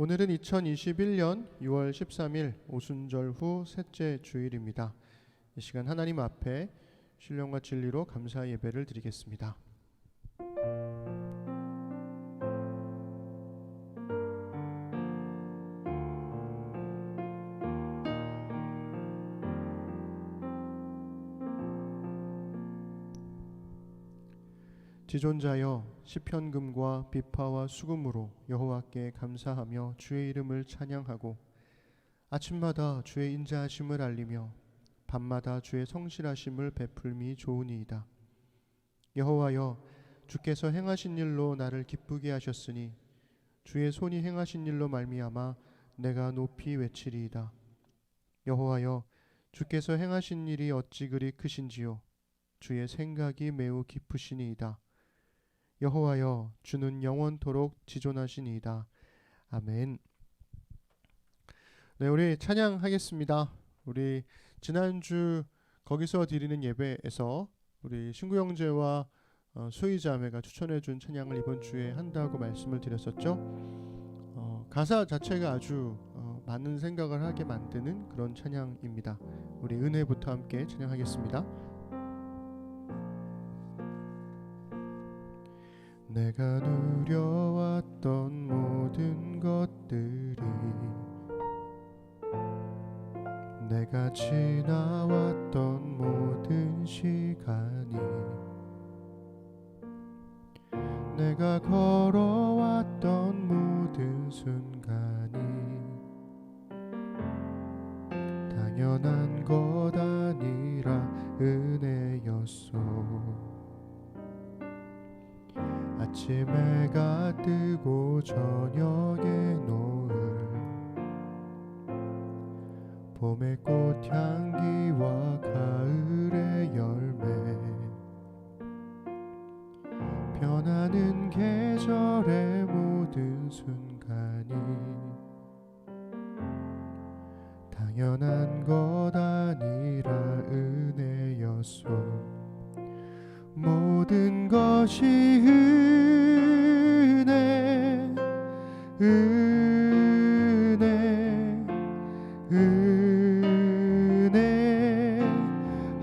오늘은 2021년 6월 13일 오순절 후 셋째 주일입니다. 이 시간 하나님 앞에 신령과 진리로 감사 예배를 드리겠습니다. 지존자여, 시편금과 비파와 수금으로 여호와께 감사하며 주의 이름을 찬양하고 아침마다 주의 인자하심을 알리며 밤마다 주의 성실하심을 베풀미 좋으니이다. 여호와여, 주께서 행하신 일로 나를 기쁘게 하셨으니 주의 손이 행하신 일로 말미암아 내가 높이 외치리이다. 여호와여, 주께서 행하신 일이 어찌 그리 크신지요. 주의 생각이 매우 깊으시니이다. 여호와여, 주는 영원토록 지존하시니이다. 아멘. 네, 우리 찬양하겠습니다. 우리 지난주 거기서 드리는 예배에서 우리 신구 형제와 수희 자매가 추천해준 찬양을 이번 주에 한다고 말씀을 드렸었죠. 가사 자체가 아주 많은 생각을 하게 만드는 그런 찬양입니다. 우리 은혜부터 함께 찬양하겠습니다. 내가 누려왔던 모든 것들이, 내가 지나왔던 모든 시간이, 내가 걸어왔던 모든 순간이 당연한 것 아니라 은혜였소. 아침에 해가 뜨고 저녁에 노을, 봄의 꽃향기와 가을의 열매, 변하는 계절의 모든 순간이 당연한 것 아니라 은혜였소. 모든 것이 은혜, 은혜, 은혜,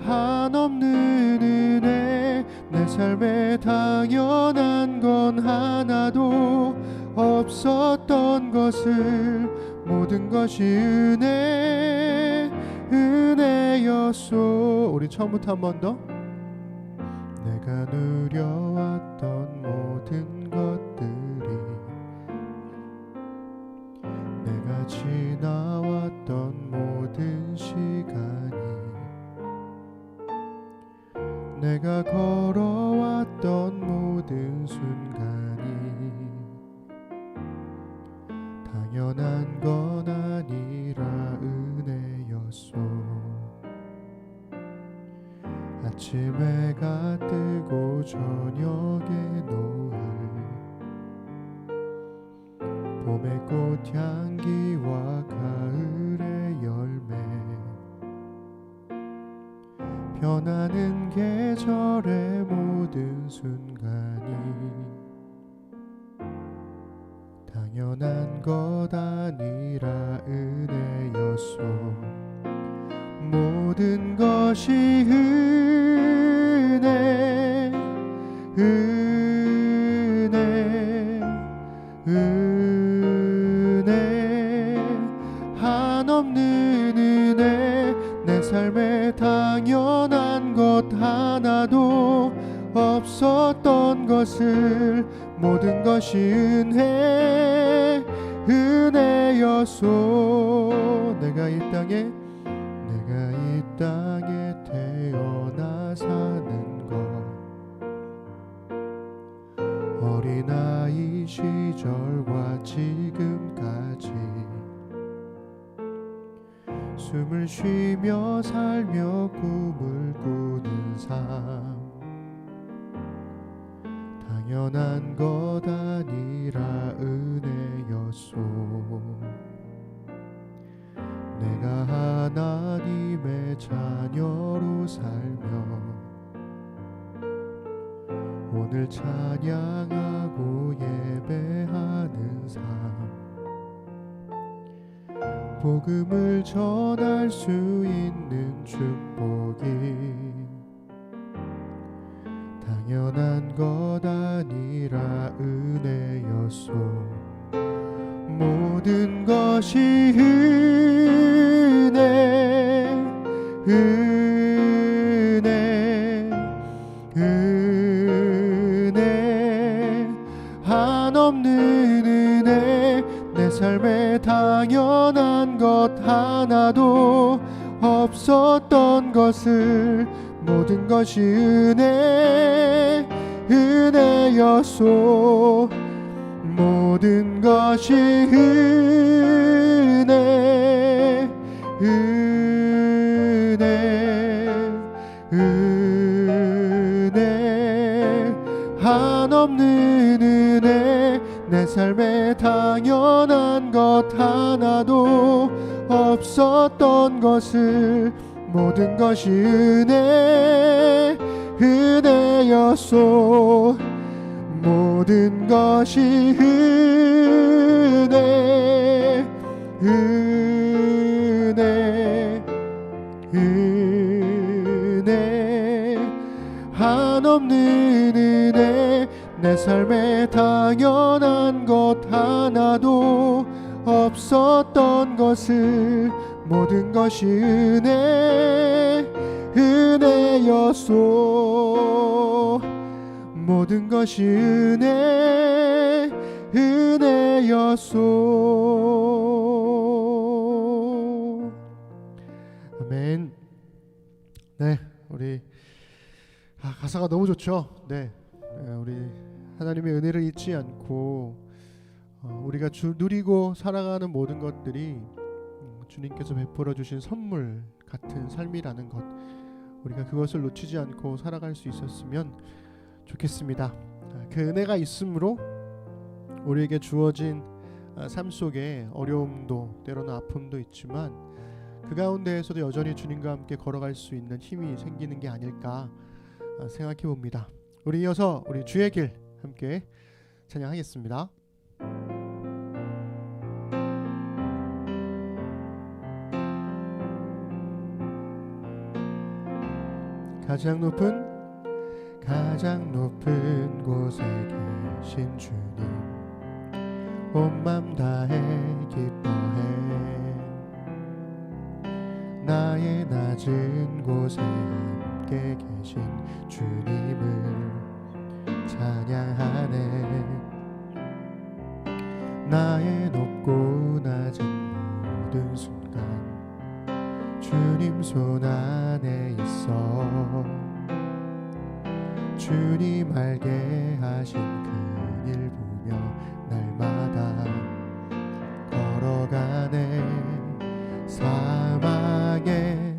한없는 은혜. 내 삶에 당연한 건 하나도 없었던 것을 모든 것이 은혜, 은혜였소. 우리 처음부터 한 번 더. 내가 누려왔던 모든 것들이, 내가 지나왔던 모든 시간이, 내가 걸어왔던 모든 순간이 당연한 건 아니라 은혜였소. 아침에 해가 뜨고 저녁에 노을, 봄의 꽃향기와 가을의 열매, 변하는 계절의 모든 순간이 당연한 것 아니라 은혜였소. 모든 것이 은혜, 은혜, 은혜, 한없는 은혜. 내 삶에 당연한 것 하나도 없었던 것을 모든 것이 은혜, 은혜였소. 내가 이 땅에 태어나 사는 것, 어린아이 시절과 지금까지 숨을 쉬며 살며 꿈을 꾸는 삶, 당연한 것 아니라 은혜였소. 내가 하나님의 자녀로 살며 오늘 찬양하고 예배하는 삶, 복음을 전할 수 있는 축복이 당연한 것 아니라 은혜였소. 모든 것이 은혜 한없는 은혜. 내 삶에 당연한 것 하나도 없었던 것을 모든 것이 은혜였소. 모든 것이 은혜 한없는 은혜. 내 삶에 당연한 것 하나도 없었던 것을 모든 것이 은혜였소. 모든 것이 은혜 한없는 은혜. 내 삶에 당연한 것 하나도 없었던 것을 모든 것이 은혜였소. 모든 것이 은혜였소. 아멘. 네, 우리 가사가 너무 좋죠. 네, 우리 하나님의 은혜를 잊지 않고 우리가 누리고 살아가는 모든 것들이 주님께서 베풀어 주신 선물 같은 삶이라는 것, 우리가 그것을 놓치지 않고 살아갈 수 있었으면 좋겠습니다. 그 은혜가 있으므로 우리에게 주어진 삶 속에 어려움도 때로는 아픔도 있지만 그 가운데에서도 여전히 주님과 함께 걸어갈 수 있는 힘이 생기는 게 아닐까 생각해 봅니다. 우리 이어서 우리 주의 길 함께 찬양하겠습니다. 가장 높은 곳에 계신 주님, 온 맘 다해 기뻐해. 나의 낮은 곳에 함께 계신 주님을 찬양하네. 나의 높고 낮은 모든 순간 주님 손 안에 있어. 주님 알게 하신 그 일 보며 날마다 걸어가네. 사막의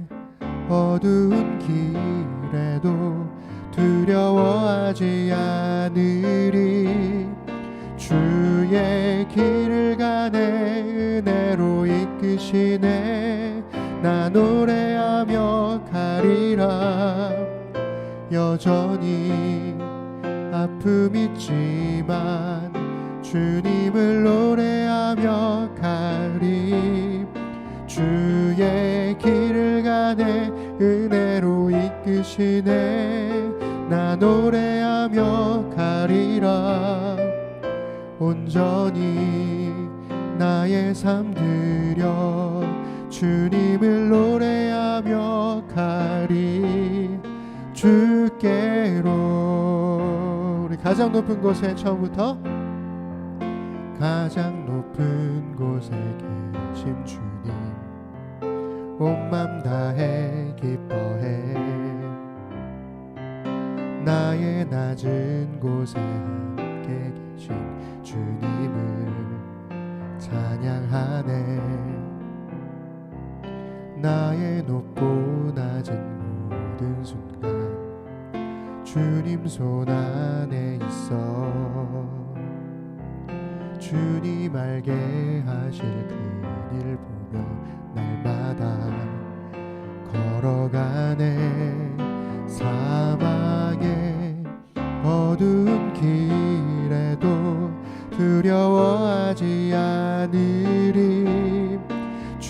어두운 길에도 두려워하지 않으리. 주의 길을 가네. 은혜로 이끄시네. 나 노래하며 가리라. 여전히 아픔 있지만 주님을 노래하며 가리. 주의 길을 가네. 은혜로 이끄시네. 나 노래하며 가리라. 온전히 나의 삶 드려 주님을 노래하며 가리. 주께로. 우리 가장 높은 곳에 처음부터 가장 높은 곳에 계신 주님, 온 맘 다해 기뻐해. 나의 낮은 곳에 함께 계신 주님을 찬양하네. 나의 높고 낮은 모든 순간 주님 손 안에 있어. 주님 알게 하실 그 일 보며 날마다 걸어가네. 사막의 어두운 길에도 두려워하지 않으리.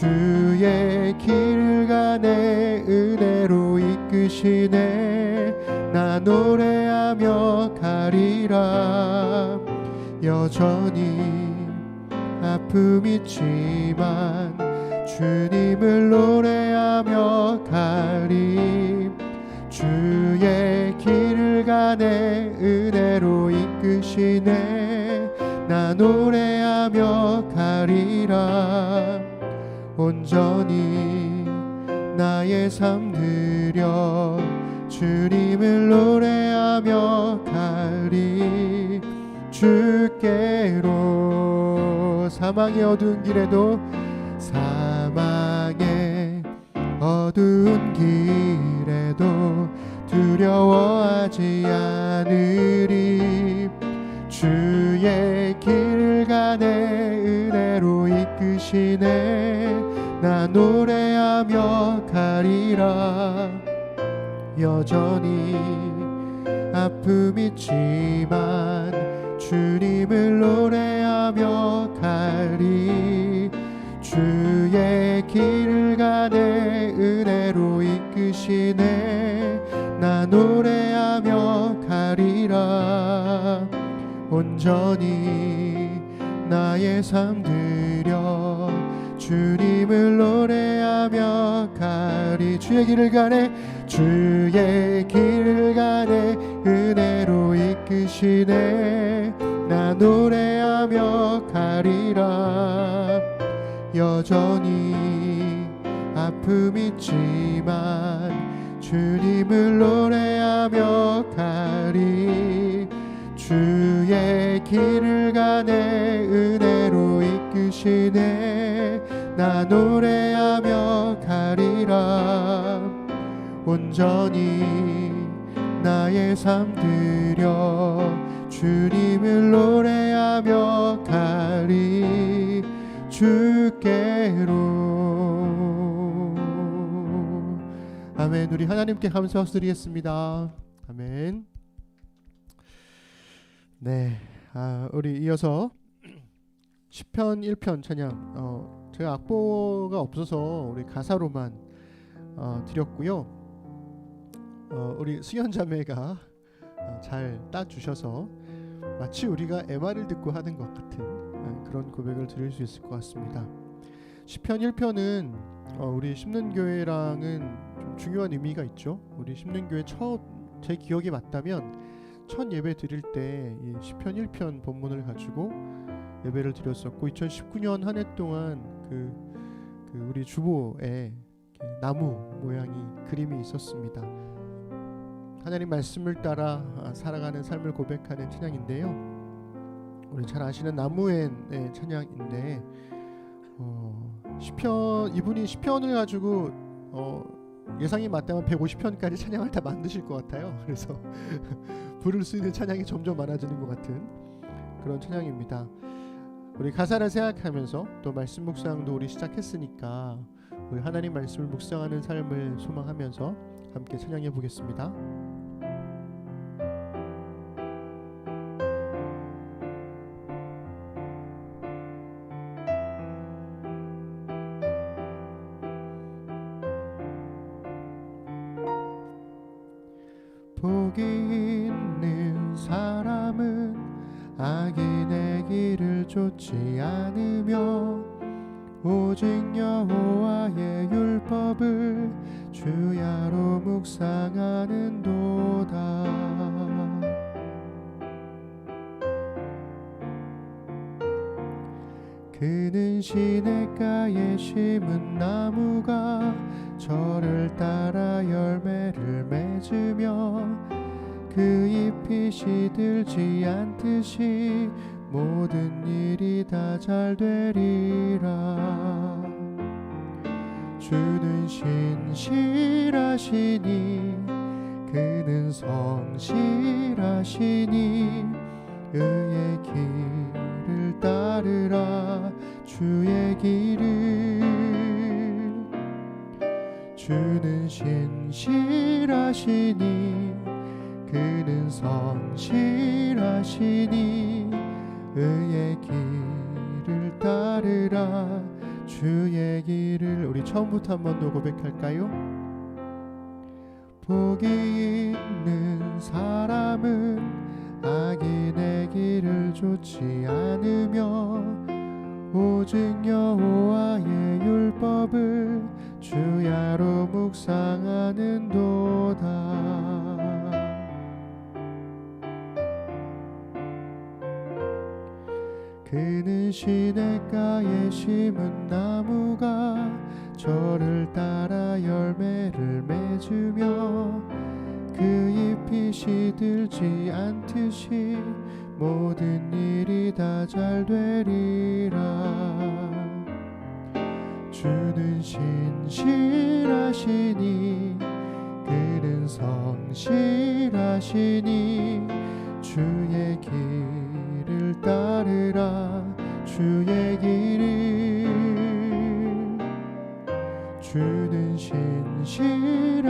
주의 길을 가네 은혜로 이끄시네 나 노래하며 가리라 여전히 아픔 있지만 주님을 노래하며 가리 주의 길을 가네 은혜로 이끄시네 나 노래하며 가리라 온전히 나의 삶 드려 주님을 노래하며 가리 주께로 사망의 어두운 길에도 사망의 어두운 길에도 두려워하지 않으리 주의 길을 가네 은혜로 이끄시네 나 노래하며 가리라 여전히 아픔 있지만 주님을 노래하며 가리 주의 길을 가네 은혜로 이끄시네 나 노래하며 가리라 온전히 나의 삶 드려 주님을 노래하며 가리 주의 길을 가네 주의 길을 가네 은혜로 이끄시네 나 노래하며 가리라 여전히 아픔 있지만 주님을 노래하며 가리 주의 길을 가네 은혜로 이끄시네 나 노래하며 가리라 온전히 나의 삶 드려 주님을 노래하며 가리 주께로 아멘. 우리 하나님께 감사 드리겠습니다. 아멘. 네, 우리 이어서 시편 1편 찬양 제가 악보가 없어서 우리 가사로만 드렸고요. 우리 승현 자매가 잘 따주셔서 마치 우리가 MR을 듣고 하는 것 같은 그런 고백을 드릴 수 있을 것 같습니다. 시편 1편은 우리 심는교회랑은 좀 중요한 의미가 있죠. 우리 심는교회 제 기억이 맞다면 첫 예배 드릴 때 이 시편 1편 본문을 가지고 예배를 드렸었고 2019년 한 해 동안 그 우리 주보에 나무 모양이 그림이 있었습니다. 하나님 말씀을 따라 살아가는 삶을 고백하는 찬양인데요. 우리 잘 아시는 나무의 찬양인데 시편 이분이 시편을 가지고 예상이 맞다면 150편까지 찬양을 다 만드실 것 같아요. 그래서 부를 수 있는 찬양이 점점 많아지는 것 같은 그런 찬양입니다. 우리 가사를 생각하면서 또 말씀 묵상도 우리 시작했으니까 우리 하나님 말씀을 묵상하는 삶을 소망하면서 함께 찬양해 보겠습니다. 복이 있는 사람은 악인의 길을 쫓지 않으며 오직 여호와의 율법을 주야로 묵상하는도다. 그는 시냇가에 심은 나무가 저를 따라 열매를 맺으며 그 잎이 시들지 않듯이 모든 일이 다 잘 되리라. 주는 신실하시니 그는 성실하시니 의의 길을 따르라. 주의 길을 주는 신실하시니 그는 성실하시니 의의 길을 따르라. 주의 길을 우리 처음부터 한 번 더 고백할까요? 복이 있는 사람은 악인의 길을 좇지 않으며 오직 여호와의 율법을 주야로 묵상하는도다. 그는 시냇가에 심은 나무가 저를 따라 열매를 맺으며 그 잎이 시들지 않듯이 모든 일이 다 잘 되리라. 주는 신실하시니 그는 성실하시니 주의 길을 따르라. 주의 길을 주는 신실하시니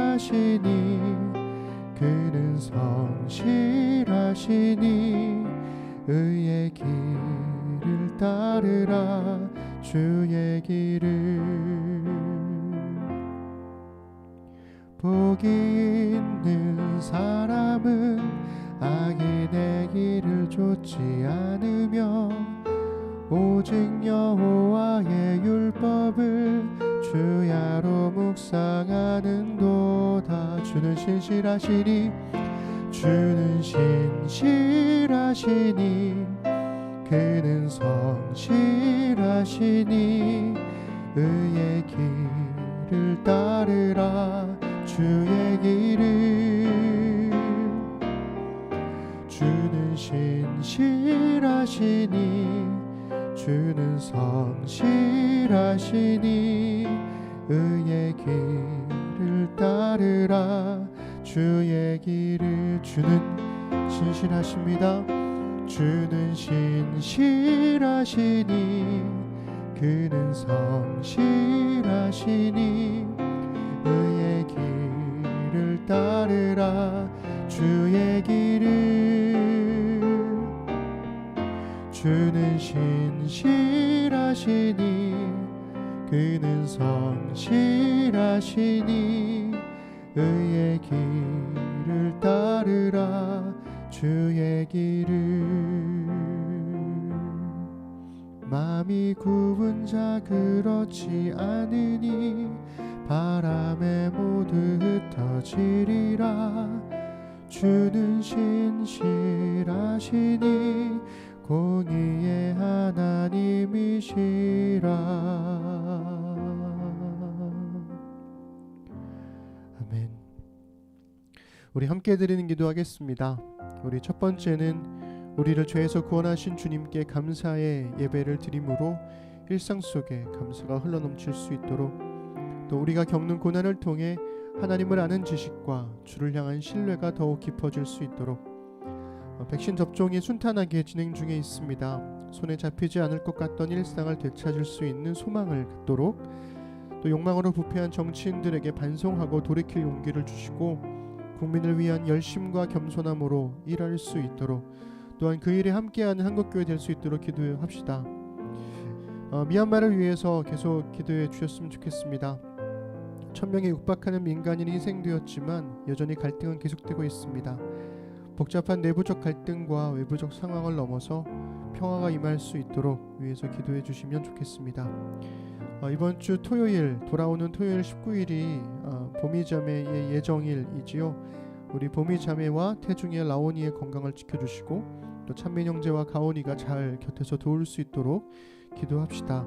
그는 성실하시니 의의 길을 따르라. 주의 길을 복이 있는 사람은 악인의 길을 좇지 않으며 오직 여호와의 율법을 주야로 묵상하는도다. 주는 신실하시니 주는 신실하시니 그는 성실하시니 의의 길을 따르라. 주의 길을 주는 신실하시니 주는 성실하시니 의의 길을 따르라. 주의 길을 주는 신실하십니다. 주는 신실하시니 그는 성실하시니 의의 길을 따르라. 주의 길을 주는 신실하시니 그는 성실하시니 의의 길을 따르라. 주의 길을 마음이 굽은 자 그렇지 않으니 바람에 모두 흩어지리라. 주는 신실하시니 공의의 하나님이시라. 아멘. 우리 함께 드리는 기도하겠습니다. 우리 첫 번째는 우리를 죄에서 구원하신 주님께 감사의 예배를 드림으로 일상 속에 감사가 흘러넘칠 수 있도록, 또 우리가 겪는 고난을 통해 하나님을 아는 지식과 주를 향한 신뢰가 더욱 깊어질 수 있도록, 백신 접종이 순탄하게 진행 중에 있습니다. 손에 잡히지 않을 것 같던 일상을 되찾을 수 있는 소망을 갖도록, 또 욕망으로 부패한 정치인들에게 반성하고 돌이킬 용기를 주시고 국민을 위한 열심과 겸손함으로 일할 수 있도록, 또한 그 일에 함께하는 한국교회 될 수 있도록 기도합시다. 미얀마를 위해서 계속 기도해 주셨으면 좋겠습니다. 1000명에 육박하는 민간인이 희생되었지만 여전히 갈등은 계속되고 있습니다. 복잡한 내부적 갈등과 외부적 상황을 넘어서 평화가 임할 수 있도록 위해서 기도해 주시면 좋겠습니다. 이번 주 토요일, 돌아오는 토요일 19일이 보미자매의 예정일이지요. 우리 보미자매와 태중의 라오니의 건강을 지켜주시고 또 찬민 형제와 가온이가 잘 곁에서 도울 수 있도록 기도합시다.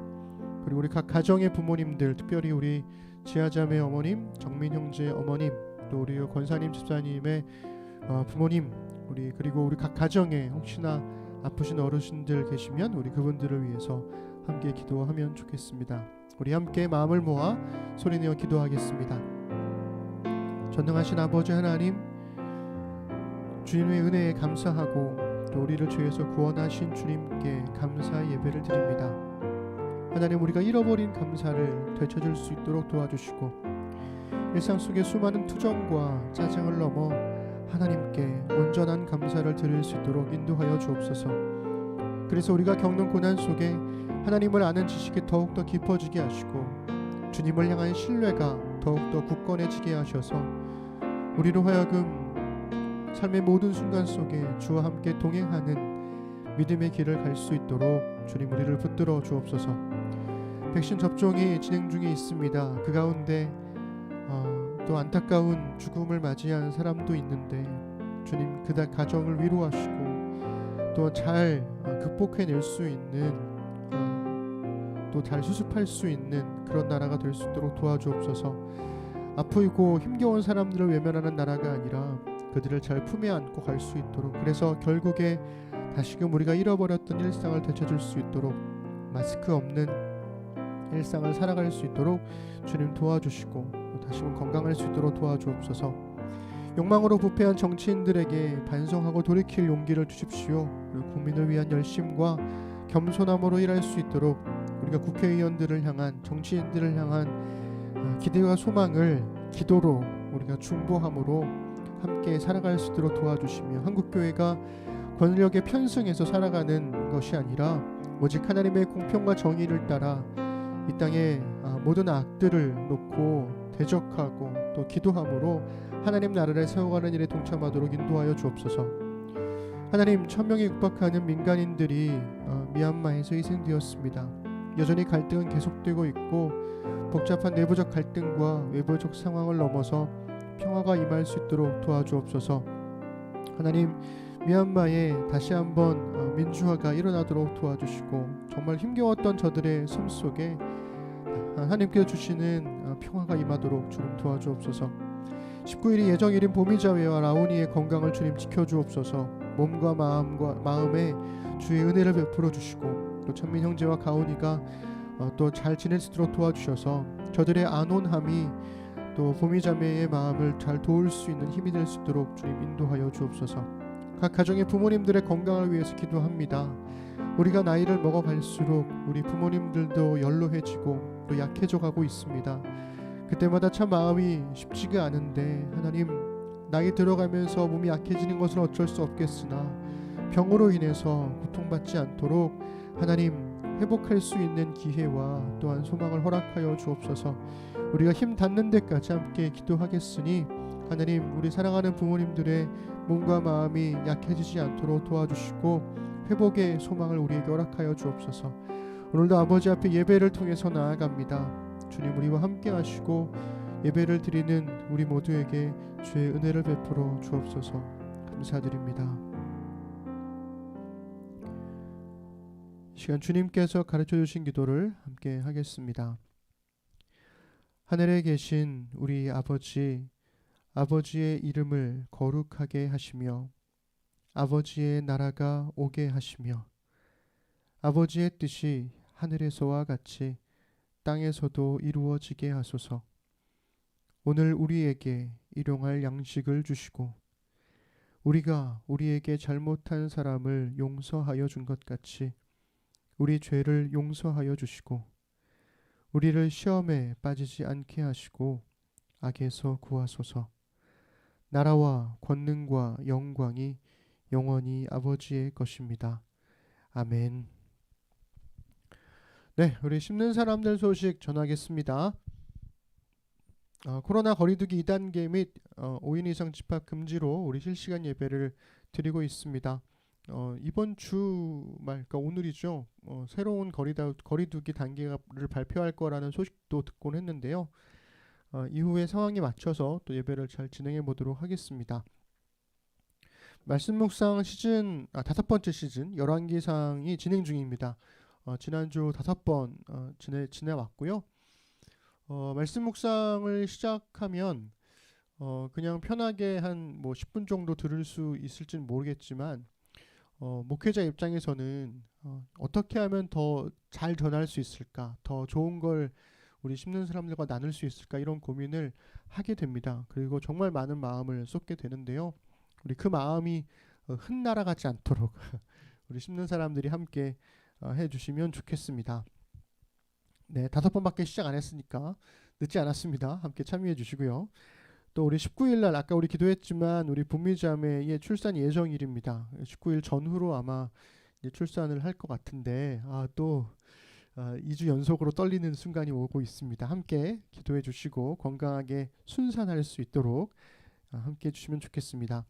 그리고 우리 각 가정의 부모님들, 특별히 우리 지아자매 어머님, 정민 형제 어머님, 또 우리 권사님 집사님의 부모님, 그리고 우리 각 가정에 혹시나 아프신 어르신들 계시면 우리 그분들을 위해서 함께 기도하면 좋겠습니다. 우리 함께 마음을 모아 소리내어 기도하겠습니다. 전능하신 아버지 하나님, 주님의 은혜에 감사하고 또 우리를 죄에서 구원하신 주님께 감사의 예배를 드립니다. 하나님, 우리가 잃어버린 감사를 되찾을 수 있도록 도와주시고 일상 속의 수많은 투정과 짜증을 넘어 하나님께 온전한 감사를 드릴 수 있도록 인도하여 주옵소서. 그래서 우리가 겪는 고난 속에 하나님을 아는 지식이 더욱더 깊어지게 하시고 주님을 향한 신뢰가 더욱더 굳건해지게 하셔서 우리로 하여금 삶의 모든 순간 속에 주와 함께 동행하는 믿음의 길을 갈 수 있도록 주님 우리를 붙들어 주옵소서. 백신 접종이 진행 중에 있습니다. 그 가운데 또 안타까운 죽음을 맞이한 사람도 있는데 주님 그 가정을 위로하시고 또 잘 극복해낼 수 있는 또 잘 수습할 수 있는 그런 나라가 될 수 있도록 도와주옵소서. 아프고 힘겨운 사람들을 외면하는 나라가 아니라 그들을 잘 품에 안고 갈 수 있도록, 그래서 결국에 다시금 우리가 잃어버렸던 일상을 되찾을 수 있도록 마스크 없는 일상을 살아갈 수 있도록 주님 도와주시고 다시금 건강할 수 있도록 도와주옵소서. 욕망으로 부패한 정치인들에게 반성하고 돌이킬 용기를 주십시오. 그리고 국민을 위한 열심과 겸손함으로 일할 수 있도록 우리가 국회의원들을 향한, 정치인들을 향한 기대와 소망을 기도로 우리가 중보함으로 함께 살아갈 수 있도록 도와주시며, 한국교회가 권력에 편승해서 살아가는 것이 아니라 오직 하나님의 공평과 정의를 따라 이 땅에 모든 악들을 놓고 대적하고 또 기도함으로 하나님 나라를 세워가는 일에 동참하도록 인도하여 주옵소서. 하나님, 1000명에 육박하는 민간인들이 미얀마에서 희생되었습니다. 여전히 갈등은 계속되고 있고 복잡한 내부적 갈등과 외부적 상황을 넘어서 평화가 임할 수 있도록 도와주옵소서. 하나님, 미얀마에 다시 한번 민주화가 일어나도록 도와주시고 정말 힘겨웠던 저들의 삶 속에 하나님께서 주시는 평화가 임하도록 주님 도와주옵소서. 19일이 예정일인 보미자회와 라오니의 건강을 주님 지켜주옵소서. 몸과 마음에 주의 은혜를 베풀어 주시고 또 천민 형제와 가온이가 또 잘 지낼 수 있도록 도와주셔서 저들의 안온함이 또 보미자매의 마음을 잘 도울 수 있는 힘이 될 수 있도록 주님 인도하여 주옵소서. 각 가정의 부모님들의 건강을 위해서 기도합니다. 우리가 나이를 먹어갈수록 우리 부모님들도 연로해지고 또 약해져 가고 있습니다. 그때마다 참 마음이 쉽지가 않은데, 하나님, 나이 들어가면서 몸이 약해지는 것은 어쩔 수 없겠으나 병으로 인해서 고통받지 않도록 하나님 회복할 수 있는 기회와 또한 소망을 허락하여 주옵소서. 우리가 힘 닿는 데까지 함께 기도하겠으니 하나님, 우리 사랑하는 부모님들의 몸과 마음이 약해지지 않도록 도와주시고 회복의 소망을 우리에게 허락하여 주옵소서. 오늘도 아버지 앞에 예배를 통해서 나아갑니다. 주님, 우리와 함께 하시고 예배를 드리는 우리 모두에게 주의 은혜를 베풀어 주옵소서. 감사드립니다. 이 시간 주님께서 가르쳐 주신 기도를 함께 하겠습니다. 하늘에 계신 우리 아버지, 아버지의 이름을 거룩하게 하시며 아버지의 나라가 오게 하시며 아버지의 뜻이 하늘에서와 같이 땅에서도 이루어지게 하소서. 오늘 우리에게 일용할 양식을 주시고 우리가 우리에게 잘못한 사람을 용서하여 준 것 같이 우리 죄를 용서하여 주시고 우리를 시험에 빠지지 않게 하시고 악에서 구하소서. 나라와 권능과 영광이 영원히 아버지의 것입니다. 아멘. 네, 우리 심는 사람들 소식 전하겠습니다. 코로나 거리두기 2단계 및 5인 이상 집합 금지로 우리 실시간 예배를 드리고 있습니다. 이번 주말, 그러니까 오늘이죠. 새로운 거리두기 단계를 발표할 거라는 소식도 듣곤 했는데요. 이후에 상황에 맞춰서 또 예배를 잘 진행해 보도록 하겠습니다. 말씀 묵상 시즌 5번째 시즌 열왕기상이 진행 중입니다. 지난주 5번 지내왔고요. 말씀 묵상을 시작하면 그냥 편하게 한 10분 정도 들을 수 있을지는 모르겠지만 목회자 입장에서는 어떻게 하면 더 잘 전할 수 있을까, 더 좋은 걸 우리 심는 사람들과 나눌 수 있을까, 이런 고민을 하게 됩니다. 그리고 정말 많은 마음을 쏟게 되는데요. 우리 그 마음이 흩날아가지 않도록 우리 심는 사람들이 함께 해주시면 좋겠습니다. 네, 5번밖에 시작 안 했으니까 늦지 않았습니다. 함께 참여해 주시고요. 또 우리 19일날 아까 우리 기도했지만 우리 분미자매의 출산 예정일입니다. 19일 전후로 아마 이제 출산을 할 것 같은데 또 2주 연속으로 떨리는 순간이 오고 있습니다. 함께 기도해 주시고 건강하게 순산할 수 있도록 함께 해주시면 좋겠습니다.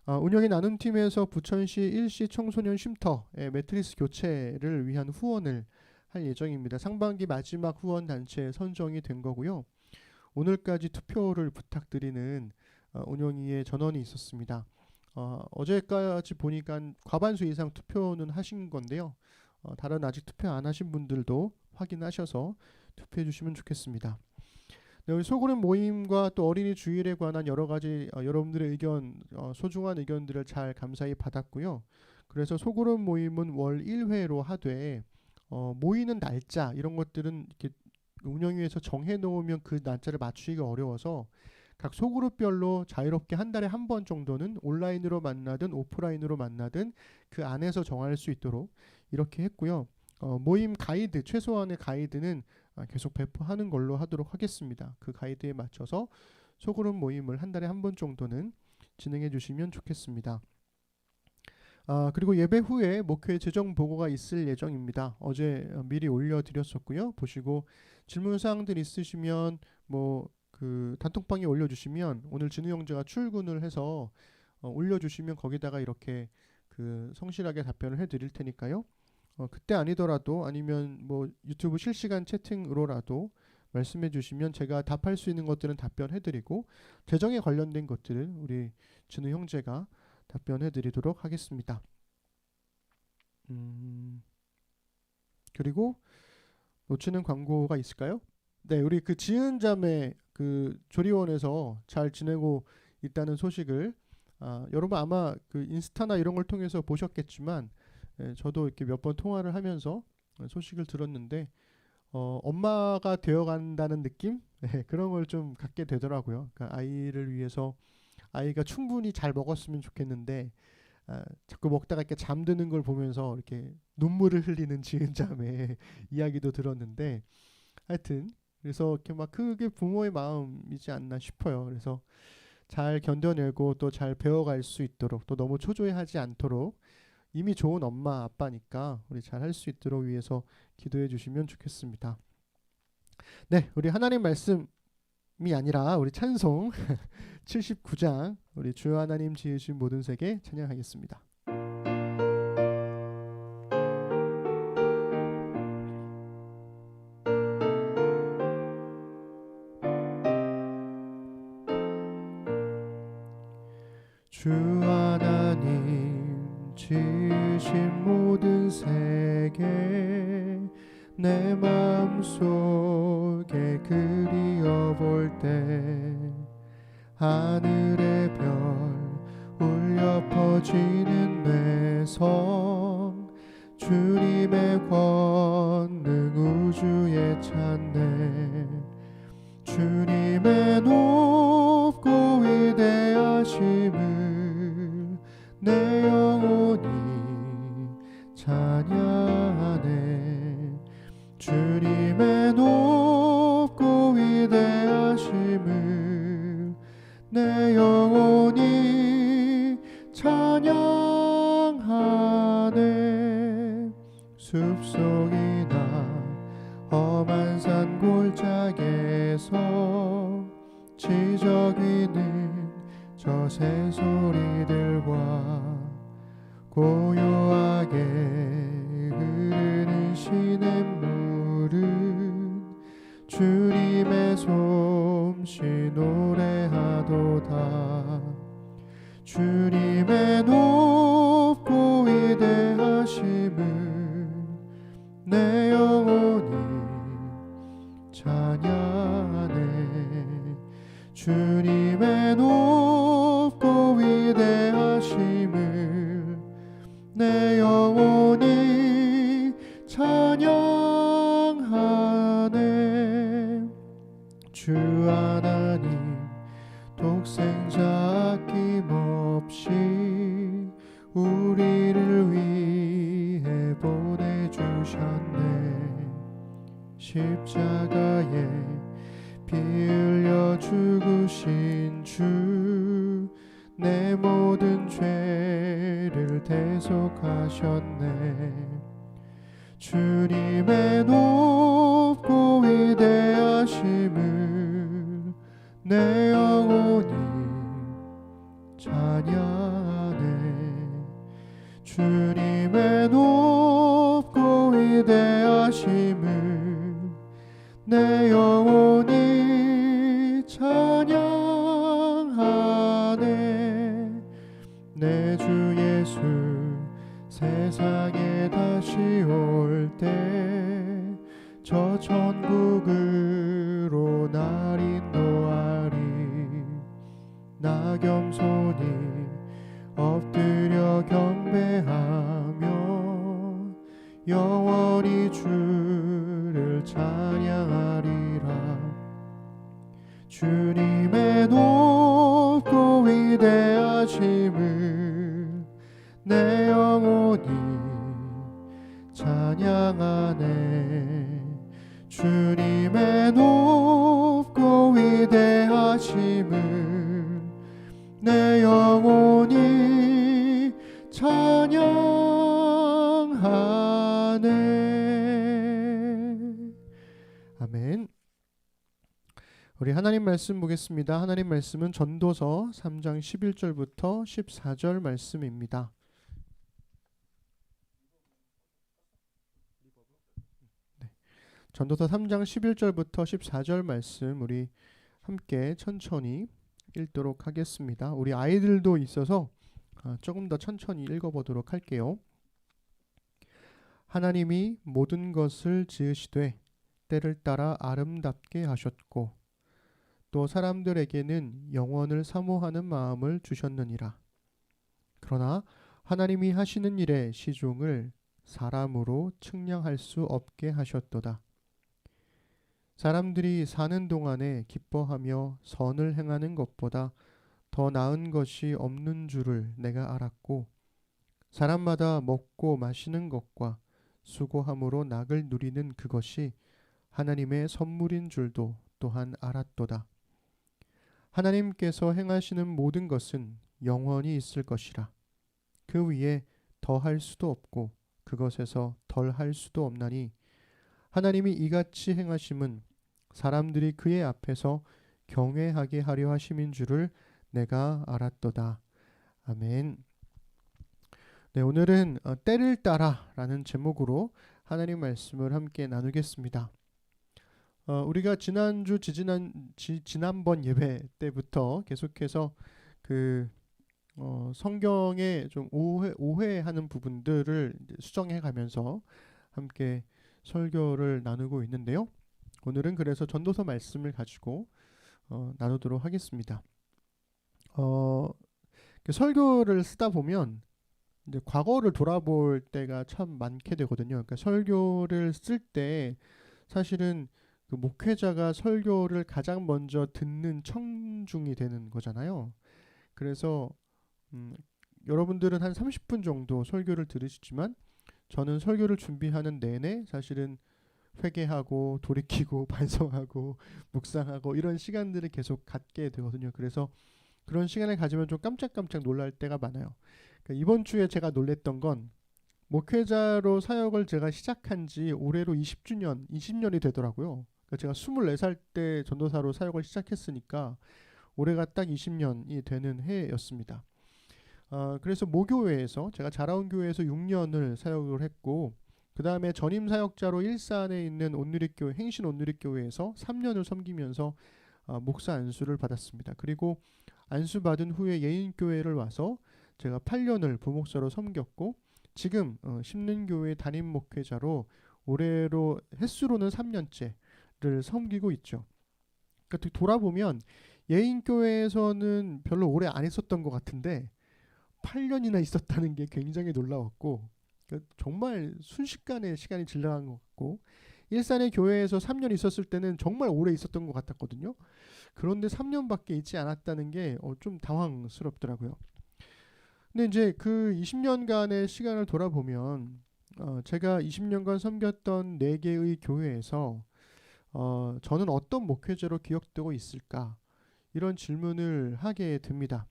운영의 나눔팀에서 부천시 일시 청소년 쉼터의 매트리스 교체를 위한 후원을 할 예정입니다. 상반기 마지막 후원 단체에 선정이 된 거고요. 오늘까지 투표를 부탁드리는 운영위의 전원이 있었습니다. 어제까지 보니까 과반수 이상 투표는 하신 건데요. 다른 아직 투표 안 하신 분들도 확인하셔서 투표해 주시면 좋겠습니다. 네, 우리 소그룹 모임과 또 어린이 주일에 관한 여러 가지 여러분들의 의견, 소중한 의견들을 잘 감사히 받았고요. 그래서 소그룹 모임은 월 1회로 하되 모이는 날짜 이런 것들은 이렇게 운영위에서 정해 놓으면 그 날짜를 맞추기가 어려워서 각 소그룹별로 자유롭게 한 달에 한 번 정도는 온라인으로 만나든 오프라인으로 만나든 그 안에서 정할 수 있도록 이렇게 했고요. 모임 가이드, 최소한의 가이드는 계속 배포하는 걸로 하도록 하겠습니다. 그 가이드에 맞춰서 소그룹 모임을 한 달에 한 번 정도는 진행해 주시면 좋겠습니다. 그리고 예배 후에 목회 재정 보고가 있을 예정입니다. 어제 미리 올려드렸었고요. 보시고 질문사항들 있으시면 그 단톡방에 올려주시면 오늘 진우 형제가 출근을 해서 올려주시면 거기다가 이렇게 그 성실하게 답변을 해드릴 테니까요. 그때 아니더라도 아니면 유튜브 실시간 채팅으로라도 말씀해 주시면 제가 답할 수 있는 것들은 답변해드리고 재정에 관련된 것들은 우리 진우 형제가 답변해드리도록 하겠습니다. 그리고 놓치는 광고가 있을까요? 네, 우리 그 지은 자매 그 조리원에서 잘 지내고 있다는 소식을 여러분 아마 그 인스타나 이런 걸 통해서 보셨겠지만 저도 이렇게 몇 번 통화를 하면서 소식을 들었는데 엄마가 되어간다는 느낌? 네, 그런 걸 좀 갖게 되더라고요. 그러니까 아이를 위해서 아이가 충분히 잘 먹었으면 좋겠는데 자꾸 먹다가 이렇게 잠드는 걸 보면서 이렇게 눈물을 흘리는 지은 자매 이야기도 들었는데 하여튼 그래서 이렇게 막 그게 부모의 마음이지 않나 싶어요. 그래서 잘 견뎌내고 또 잘 배워갈 수 있도록 또 너무 초조해하지 않도록 이미 좋은 엄마 아빠니까 우리 잘 할 수 있도록 위해서 기도해 주시면 좋겠습니다. 네, 우리 하나님 말씀이 아니라 우리 찬송 79장 우리 주 하나님 지으신 모든 세계 찬양하겠습니다. 주 하나님 지으신 모든 세계 내 마음속에 그리어볼 때 하늘의 별 울려 퍼지는 내성 주님의 권능 우주에 찬네 주님의 높고 위대하심을 내 영혼이 찬양하네 주님의 높고 위대하심을 내 영혼이 찬양하네 숲속이나 험한 산 골짜기에서 지저귀는 저 새소리들과 고요하게 흐르는 시냇물은 주님의 솜씨 노래하도다 주님의 높고 위대하심을 내 영혼이 찬양하네 주님의 높고 위대하심을 내 영혼이 찬양하네 주 하나님 독생자 아낌없이 우리를 위해 보내주셨네 십자가에 피 흘려 죽으신 주 내 모든 죄를 대속하셨네 주님의 위대하심을 내 영혼이 찬양하네. 내 주 예수 세상에 다시 올 때 저 천국으로 날 인도하리. 나 겸손히 엎드려 경배하며 영원히 주를 찬양하리라. 주님의 높고 위대하심을 내 영혼이 찬양하네. 주님의 높고 위대하심을 내 영혼이 찬양하네. 아멘. 우리 하나님 말씀 보겠습니다. 하나님 말씀은 전도서 3장 11절부터 14절 말씀입니다. 네. 전도서 3장 11절부터 14절 말씀 우리 함께 천천히 읽도록 하겠습니다. 우리 아이들도 있어서 조금 더 천천히 읽어보도록 할게요. 하나님이 모든 것을 지으시되 때를 따라 아름답게 하셨고 또 사람들에게는 영원을 사모하는 마음을 주셨느니라. 그러나 하나님이 하시는 일의 시종을 사람으로 측량할 수 없게 하셨도다. 사람들이 사는 동안에 기뻐하며 선을 행하는 것보다 더 나은 것이 없는 줄을 내가 알았고 사람마다 먹고 마시는 것과 수고함으로 낙을 누리는 그것이 하나님의 선물인 줄도 또한 알았도다. 하나님께서 행하시는 모든 것은 영원히 있을 것이라. 그 위에 더할 수도 없고 그것에서 덜할 수도 없나니 하나님이 이같이 행하심은 사람들이 그의 앞에서 경외하게 하려 하심인 줄을 내가 알았도다. 아멘. 네, 오늘은 때를 따라 라는 제목으로 하나님 말씀을 함께 나누겠습니다. 우리가 지난번 예배 때부터 계속해서 성경에 좀 오해하는 부분들을 수정해 가면서 함께 설교를 나누고 있는데요. 오늘은 그래서 전도서 말씀을 가지고 나누도록 하겠습니다. 설교를 쓰다 보면 이제 과거를 돌아볼 때가 참 많게 되거든요. 그러니까 설교를 쓸 때 사실은 그 목회자가 설교를 가장 먼저 듣는 청중이 되는 거잖아요. 그래서 여러분들은 한 30분 정도 설교를 들으시지만 저는 설교를 준비하는 내내 사실은 회개하고 돌이키고 반성하고 묵상하고 이런 시간들을 계속 갖게 되거든요. 그래서 그런 시간을 가지면 좀 깜짝깜짝 놀랄 때가 많아요. 그러니까 이번 주에 제가 놀랬던 건 목회자로 사역을 제가 시작한 지 올해로 20년이 되더라고요. 그러니까 제가 24살 때 전도사로 사역을 시작했으니까 올해가 딱 20년이 되는 해였습니다. 그래서 모교회에서 제가 자라온 교회에서 6년을 사역을 했고 그 다음에 전임 사역자로 일산에 있는 온누리교회 행신 온누리교회에서 3년을 섬기면서 목사 안수를 받았습니다. 그리고 안수 받은 후에 예인교회를 와서 제가 8년을 부목사로 섬겼고 지금 심는교회 담임 목회자로 올해로 횟수로는 3년째를 섬기고 있죠. 그러니까 돌아보면 예인교회에서는 별로 오래 안 있었던 것 같은데 8년이나 있었다는 게 굉장히 놀라웠고 그러니까 정말 순식간에 시간이 지나간 것 같고 일산의 교회에서 3년 있었을 때는 정말 오래 있었던 것 같았거든요. 그런데 3년밖에 있지 않았다는 게 좀 당황스럽더라고요. 근데 이제 그 20년간의 시간을 돌아보면 제가 20년간 섬겼던 4개의 교회에서 저는 어떤 목회자로 기억되고 있을까? 이런 질문을 하게 됩니다.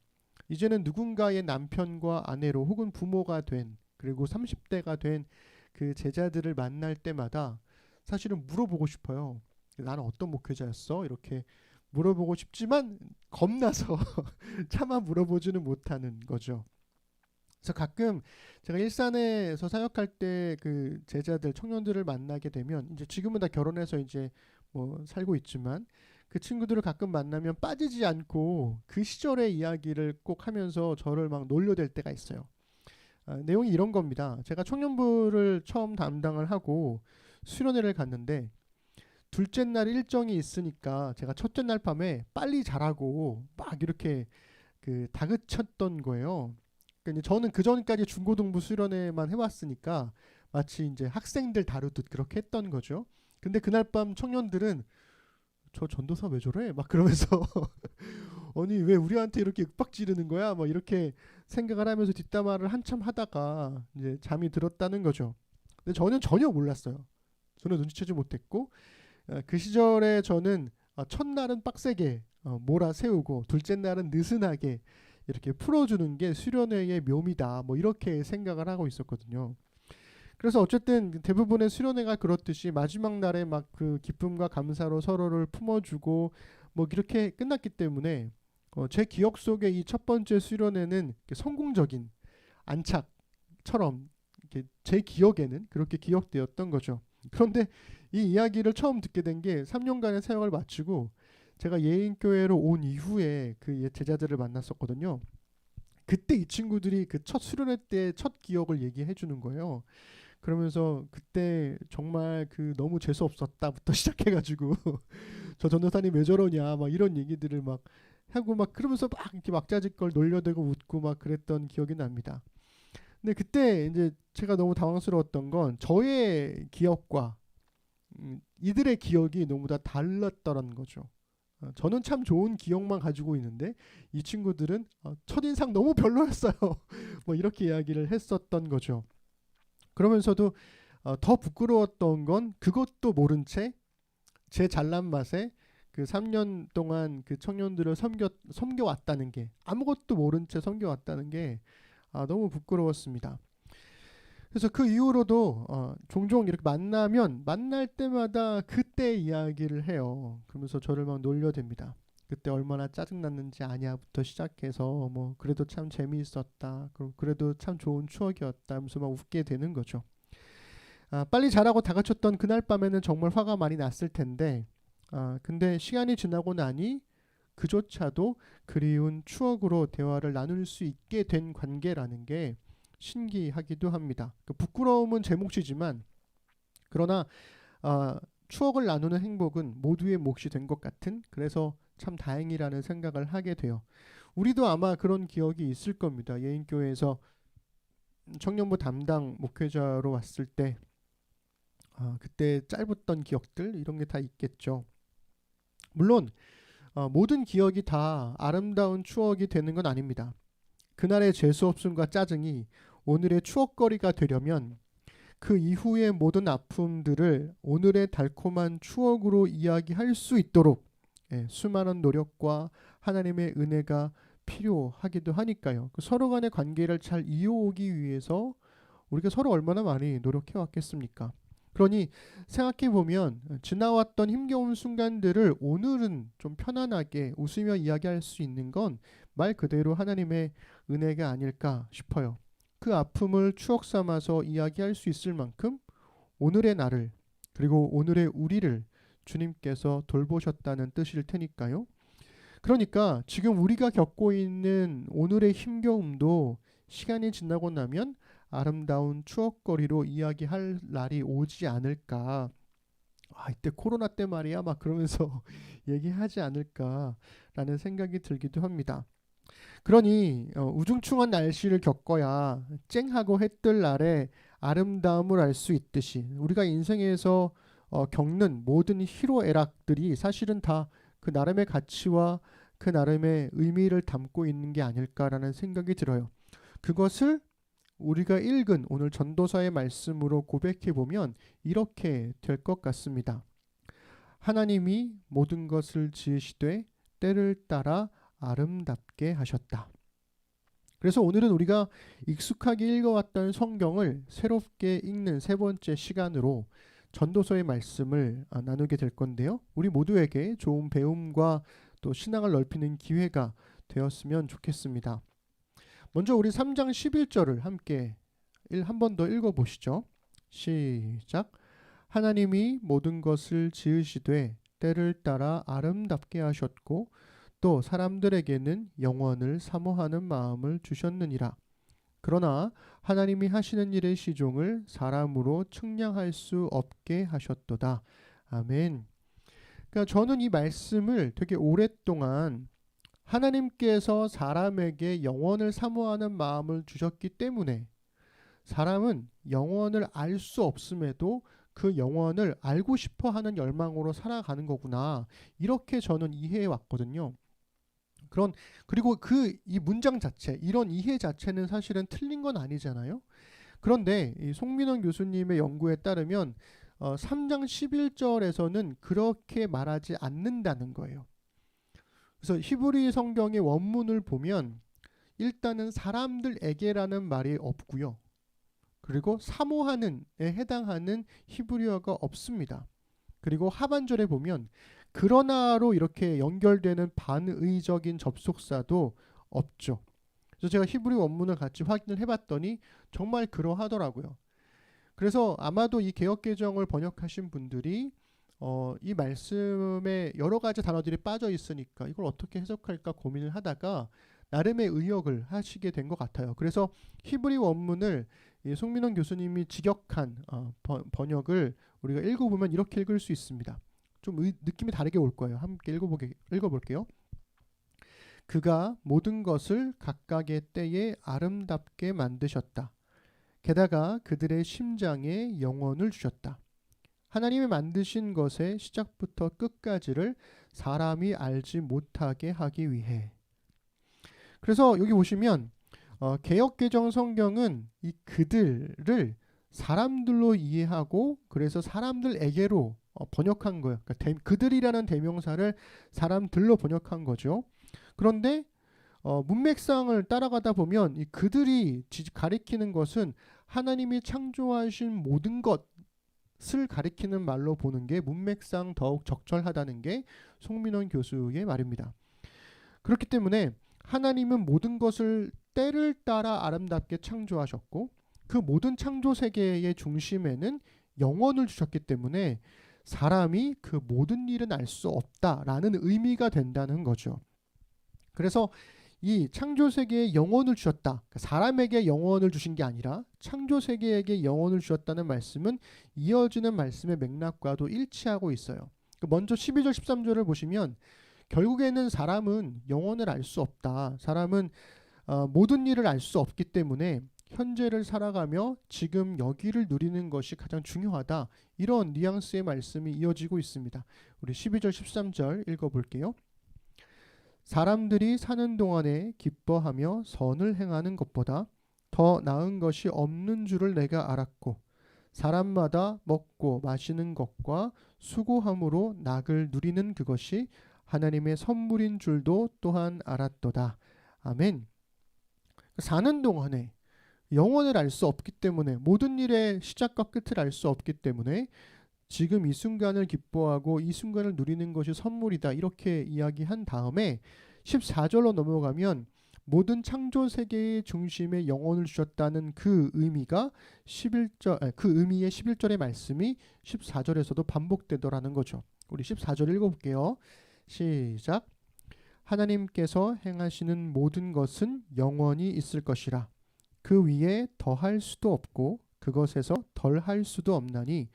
이제는 누군가의 남편과 아내로 혹은 부모가 된 그리고 30대가 된 그 제자들을 만날 때마다 사실은 물어보고 싶어요. 나는 어떤 목회자였어? 이렇게 물어보고 싶지만 겁나서 차마 물어보지는 못하는 거죠. 그래서 가끔 제가 일산에서 사역할 때 그 제자들 청년들을 만나게 되면 이제 지금은 다 결혼해서 이제 뭐 살고 있지만 그 친구들을 가끔 만나면 빠지지 않고 그 시절의 이야기를 꼭 하면서 저를 막 놀려댈 때가 있어요. 내용이 이런 겁니다. 제가 청년부를 처음 담당을 하고 수련회를 갔는데 둘째 날 일정이 있으니까 제가 첫째 날 밤에 빨리 자라고 막 이렇게 그 다그쳤던 거예요. 그러니까 이제 저는 그 전까지 중고등부 수련회만 해왔으니까 마치 이제 학생들 다루듯 그렇게 했던 거죠. 근데 그날 밤 청년들은 저 전도사 왜 저래? 막 그러면서 아니 왜 우리한테 이렇게 윽박 지르는 거야? 막 이렇게 생각을 하면서 뒷담화를 한참 하다가 이제 잠이 들었다는 거죠. 근데 저는 전혀 몰랐어요. 저는 눈치채지 못했고 그 시절에 저는 첫날은 빡세게 몰아세우고 둘째 날은 느슨하게 이렇게 풀어주는 게 수련회의 묘미다. 뭐 이렇게 생각을 하고 있었거든요. 그래서 어쨌든 대부분의 수련회가 그렇듯이 마지막 날에 막 그 기쁨과 감사로 서로를 품어주고 뭐 이렇게 끝났기 때문에 제 기억 속에 이 첫 번째 수련회는 성공적인 안착처럼 이렇게 제 기억에는 그렇게 기억되었던 거죠. 그런데 이 이야기를 처음 듣게 된 게 3년간의 사역을 마치고 제가 예인교회로 온 이후에 그 제자들을 만났었거든요. 그때 이 친구들이 그 첫 수련회 때 첫 기억을 얘기해 주는 거예요. 그러면서 그때 정말 그 너무 재수 없었다부터 시작해가지고 저 전도사님 왜 저러냐 막 이런 얘기들을 막 하고 막 그러면서 막 이렇게 막자지껄 놀려대고 웃고 막 그랬던 기억이 납니다. 근데 그때 이제 제가 너무 당황스러웠던 건 저의 기억과 이들의 기억이 너무 다 달랐더라는 거죠. 저는 참 좋은 기억만 가지고 있는데 이 친구들은 첫인상 너무 별로였어요. 뭐 이렇게 이야기를 했었던 거죠. 그러면서도 더 부끄러웠던 건 그것도 모른 채 제 잘난 맛에 그 3년 동안 그 청년들을 섬겨왔다는 게 아무것도 모른 채 섬겨왔다는 게 너무 부끄러웠습니다. 그래서 그 이후로도 종종 이렇게 만날 때마다 그때 이야기를 해요. 그러면서 저를 막 놀려댑니다. 그때 얼마나 짜증났는지 아냐부터 시작해서 뭐 그래도 참 재미있었다. 그래도 참 좋은 추억이었다 하면서 막 웃게 되는 거죠. 빨리 자라고 다그쳤던 그날 밤에는 정말 화가 많이 났을 텐데 근데 시간이 지나고 나니 그조차도 그리운 추억으로 대화를 나눌 수 있게 된 관계라는 게 신기하기도 합니다. 그 부끄러움은 제 몫이지만 그러나 추억을 나누는 행복은 모두의 몫이 된 것 같은 그래서 참 다행이라는 생각을 하게 돼요. 우리도 아마 그런 기억이 있을 겁니다. 예인교회에서 청년부 담당 목회자로 왔을 때 그때 짧았던 기억들 이런 게 다 있겠죠. 물론 모든 기억이 다 아름다운 추억이 되는 건 아닙니다. 그날의 재수없음과 짜증이 오늘의 추억거리가 되려면 그 이후의 모든 아픔들을 오늘의 달콤한 추억으로 이야기할 수 있도록 수많은 노력과 하나님의 은혜가 필요하기도 하니까요. 서로 간의 관계를 잘 이어오기 위해서 우리가 서로 얼마나 많이 노력해 왔겠습니까? 그러니 생각해 보면 지나왔던 힘겨운 순간들을 오늘은 좀 편안하게 웃으며 이야기할 수 있는 건 말 그대로 하나님의 은혜가 아닐까 싶어요. 그 아픔을 추억 삼아서 이야기할 수 있을 만큼 오늘의 나를 그리고 오늘의 우리를 주님께서 돌보셨다는 뜻일 테니까요. 그러니까 지금 우리가 겪고 있는 오늘의 힘겨움도 시간이 지나고 나면 아름다운 추억거리로 이야기할 날이 오지 않을까. 이때 코로나 때 말이야 막 그러면서 얘기하지 않을까라는 생각이 들기도 합니다. 그러니 우중충한 날씨를 겪어야 쨍하고 해뜰 날의 아름다움을 알 수 있듯이 우리가 인생에서 겪는 모든 희로애락들이 사실은 다 그 나름의 가치와 그 나름의 의미를 담고 있는 게 아닐까라는 생각이 들어요. 그것을 우리가 읽은 오늘 전도서의 말씀으로 고백해 보면 이렇게 될 것 같습니다. 하나님이 모든 것을 지으시되 때를 따라 아름답게 하셨다. 그래서 오늘은 우리가 익숙하게 읽어왔던 성경을 새롭게 읽는 세 번째 시간으로 전도서의 말씀을 나누게 될 건데요. 우리 모두에게 좋은 배움과 또 신앙을 넓히는 기회가 되었으면 좋겠습니다. 먼저 우리 3장 11절을 함께 한 번 더 읽어보시죠. 시작. 하나님이 모든 것을 지으시되 때를 따라 아름답게 하셨고 또 사람들에게는 영원을 사모하는 마음을 주셨느니라. 그러나 하나님이 하시는 일의 시종을 사람으로 측량할 수 없게 하셨도다. 아멘. 그러니까 저는 이 말씀을 되게 오랫동안 하나님께서 사람에게 영원을 사모하는 마음을 주셨기 때문에 사람은 영원을 알 수 없음에도 그 영원을 알고 싶어 하는 열망으로 살아가는 거구나. 이렇게 저는 이해해 왔거든요. 그리고 이 문장 자체, 이런 이해 자체는 사실은 틀린 건 아니잖아요. 그런데 이 송민원 교수님의 연구에 따르면 3장 11절에서는 그렇게 말하지 않는다는 거예요. 그래서 히브리 성경의 원문을 보면 일단은 사람들에게라는 말이 없고요. 그리고 사모하는에 해당하는 히브리어가 없습니다. 그리고 하반절에 보면 그러나로 이렇게 연결되는 반의적인 접속사도 없죠. 그래서 제가 히브리 원문을 같이 확인을 해봤더니 정말 그러하더라고요. 그래서 아마도 이 개역개정을 번역하신 분들이 이 말씀에 여러 가지 단어들이 빠져 있으니까 이걸 어떻게 해석할까 고민을 하다가 나름의 의역을 하시게 된 것 같아요. 그래서 히브리 원문을 송민원 교수님이 직역한 번역을 우리가 읽어보면 이렇게 읽을 수 있습니다. 좀 느낌이 다르게 올 거예요. 함께 읽어볼게요. 그가 모든 것을 각각의 때에 아름답게 만드셨다. 게다가 그들의 심장에 영혼을 주셨다. 하나님이 만드신 것의 시작부터 끝까지를 사람이 알지 못하게 하기 위해. 그래서 여기 보시면 개역개정 성경은 이 그들을 사람들로 이해하고 그래서 사람들에게로 번역한 거예요. 그러니까 그들이라는 대명사를 사람들로 번역한 거죠. 그런데 문맥상을 따라가다 보면 이 그들이 가리키는 것은 하나님이 창조하신 모든 것을 가리키는 말로 보는 게 문맥상 더욱 적절하다는 게 송민원 교수의 말입니다. 그렇기 때문에 하나님은 모든 것을 때를 따라 아름답게 창조하셨고 그 모든 창조 세계의 중심에는 영혼을 주셨기 때문에 사람이 그 모든 일은 알 수 없다라는 의미가 된다는 거죠. 그래서 이 창조 세계에 영혼을 주셨다. 그러니까 사람에게 영혼을 주신 게 아니라 창조 세계에게 영혼을 주셨다는 말씀은 이어지는 말씀의 맥락과도 일치하고 있어요. 먼저 12절 13절을 보시면 결국에는 사람은 영혼을 알 수 없다. 사람은 모든 일을 알 수 없기 때문에 현재를 살아가며 지금 여기를 누리는 것이 가장 중요하다. 이런 뉘앙스의 말씀이 이어지고 있습니다. 우리 12절 13절 읽어볼게요. 사람들이 사는 동안에 기뻐하며 선을 행하는 것보다 더 나은 것이 없는 줄을 내가 알았고 사람마다 먹고 마시는 것과 수고함으로 낙을 누리는 그것이 하나님의 선물인 줄도 또한 알았도다. 아멘. 사는 동안에 영원을 알 수 없기 때문에 모든 일의 시작과 끝을 알 수 없기 때문에 지금 이 순간을 기뻐하고 이 순간을 누리는 것이 선물이다. 이렇게 이야기한 다음에 14절로 넘어가면 모든 창조 세계의 중심에 영혼을 주셨다는 그 의미가 그 의미의 11절의 말씀이 14절에서도 반복되더라는 거죠. 우리 14절 읽어볼게요. 시작. 하나님께서 행하시는 모든 것은 영원히 있을 것이라. 그 위에 더할 수도 없고 그것에서 덜할 수도 없나니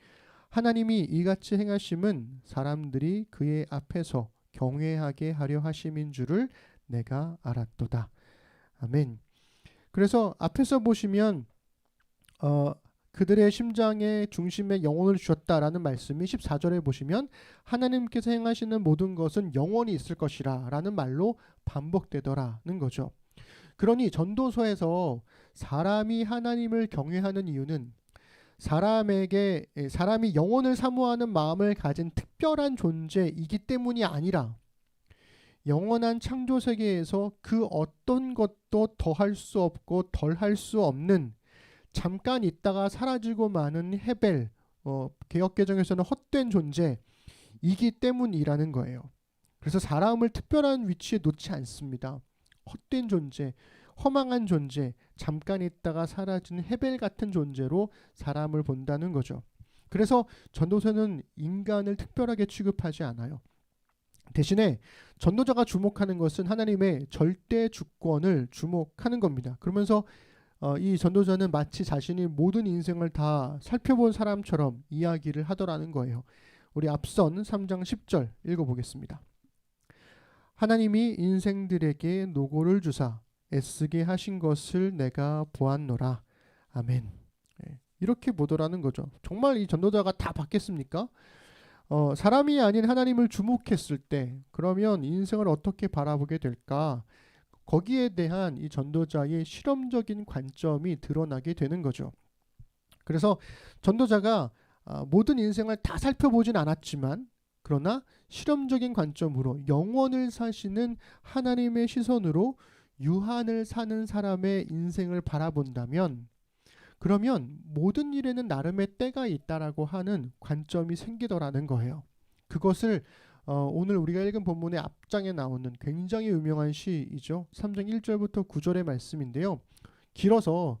하나님이 이같이 행하심은 사람들이 그의 앞에서 경외하게 하려 하심인 줄을 내가 알았도다. 아멘. 그래서 앞에서 보시면 그들의 심장의 중심에 영혼을 주셨다라는 말씀이 14절에 보시면 하나님께서 행하시는 모든 것은 영원히 있을 것이라 라는 말로 반복되더라는 거죠. 그러니 전도서에서 사람이 하나님을 경외하는 이유는 사람이 영혼을 사모하는 마음을 가진 특별한 존재이기 때문이 아니라 영원한 창조 세계에서 그 어떤 것도 더할 수 없고 덜할 수 없는 잠깐 있다가 사라지고 마는 헤벨, 개역개정에서는 헛된 존재이기 때문이라는 거예요. 그래서 사람을 특별한 위치에 놓지 않습니다. 헛된 존재, 허망한 존재, 잠깐 있다가 사라진 헤벨 같은 존재로 사람을 본다는 거죠. 그래서 전도서는 인간을 특별하게 취급하지 않아요. 대신에 전도자가 주목하는 것은 하나님의 절대 주권을 주목하는 겁니다. 그러면서 이 전도자는 마치 자신이 모든 인생을 다 살펴본 사람처럼 이야기를 하더라는 거예요. 우리 앞선 3장 10절 읽어보겠습니다. 하나님이 인생들에게 노고를 주사 애쓰게 하신 것을 내가 보았노라. 아멘. 이렇게 보더라는 거죠. 정말 이 전도자가 다 받겠습니까? 사람이 아닌 하나님을 주목했을 때 그러면 인생을 어떻게 바라보게 될까? 거기에 대한 이 전도자의 실험적인 관점이 드러나게 되는 거죠. 그래서 전도자가 모든 인생을 다 살펴보진 않았지만 그러나 실험적인 관점으로 영원을 사시는 하나님의 시선으로 유한을 사는 사람의 인생을 바라본다면 그러면 모든 일에는 나름의 때가 있다라고 하는 관점이 생기더라는 거예요. 그것을 오늘 우리가 읽은 본문의 앞장에 나오는 굉장히 유명한 시이죠. 3장 1절부터 9절의 말씀인데요. 길어서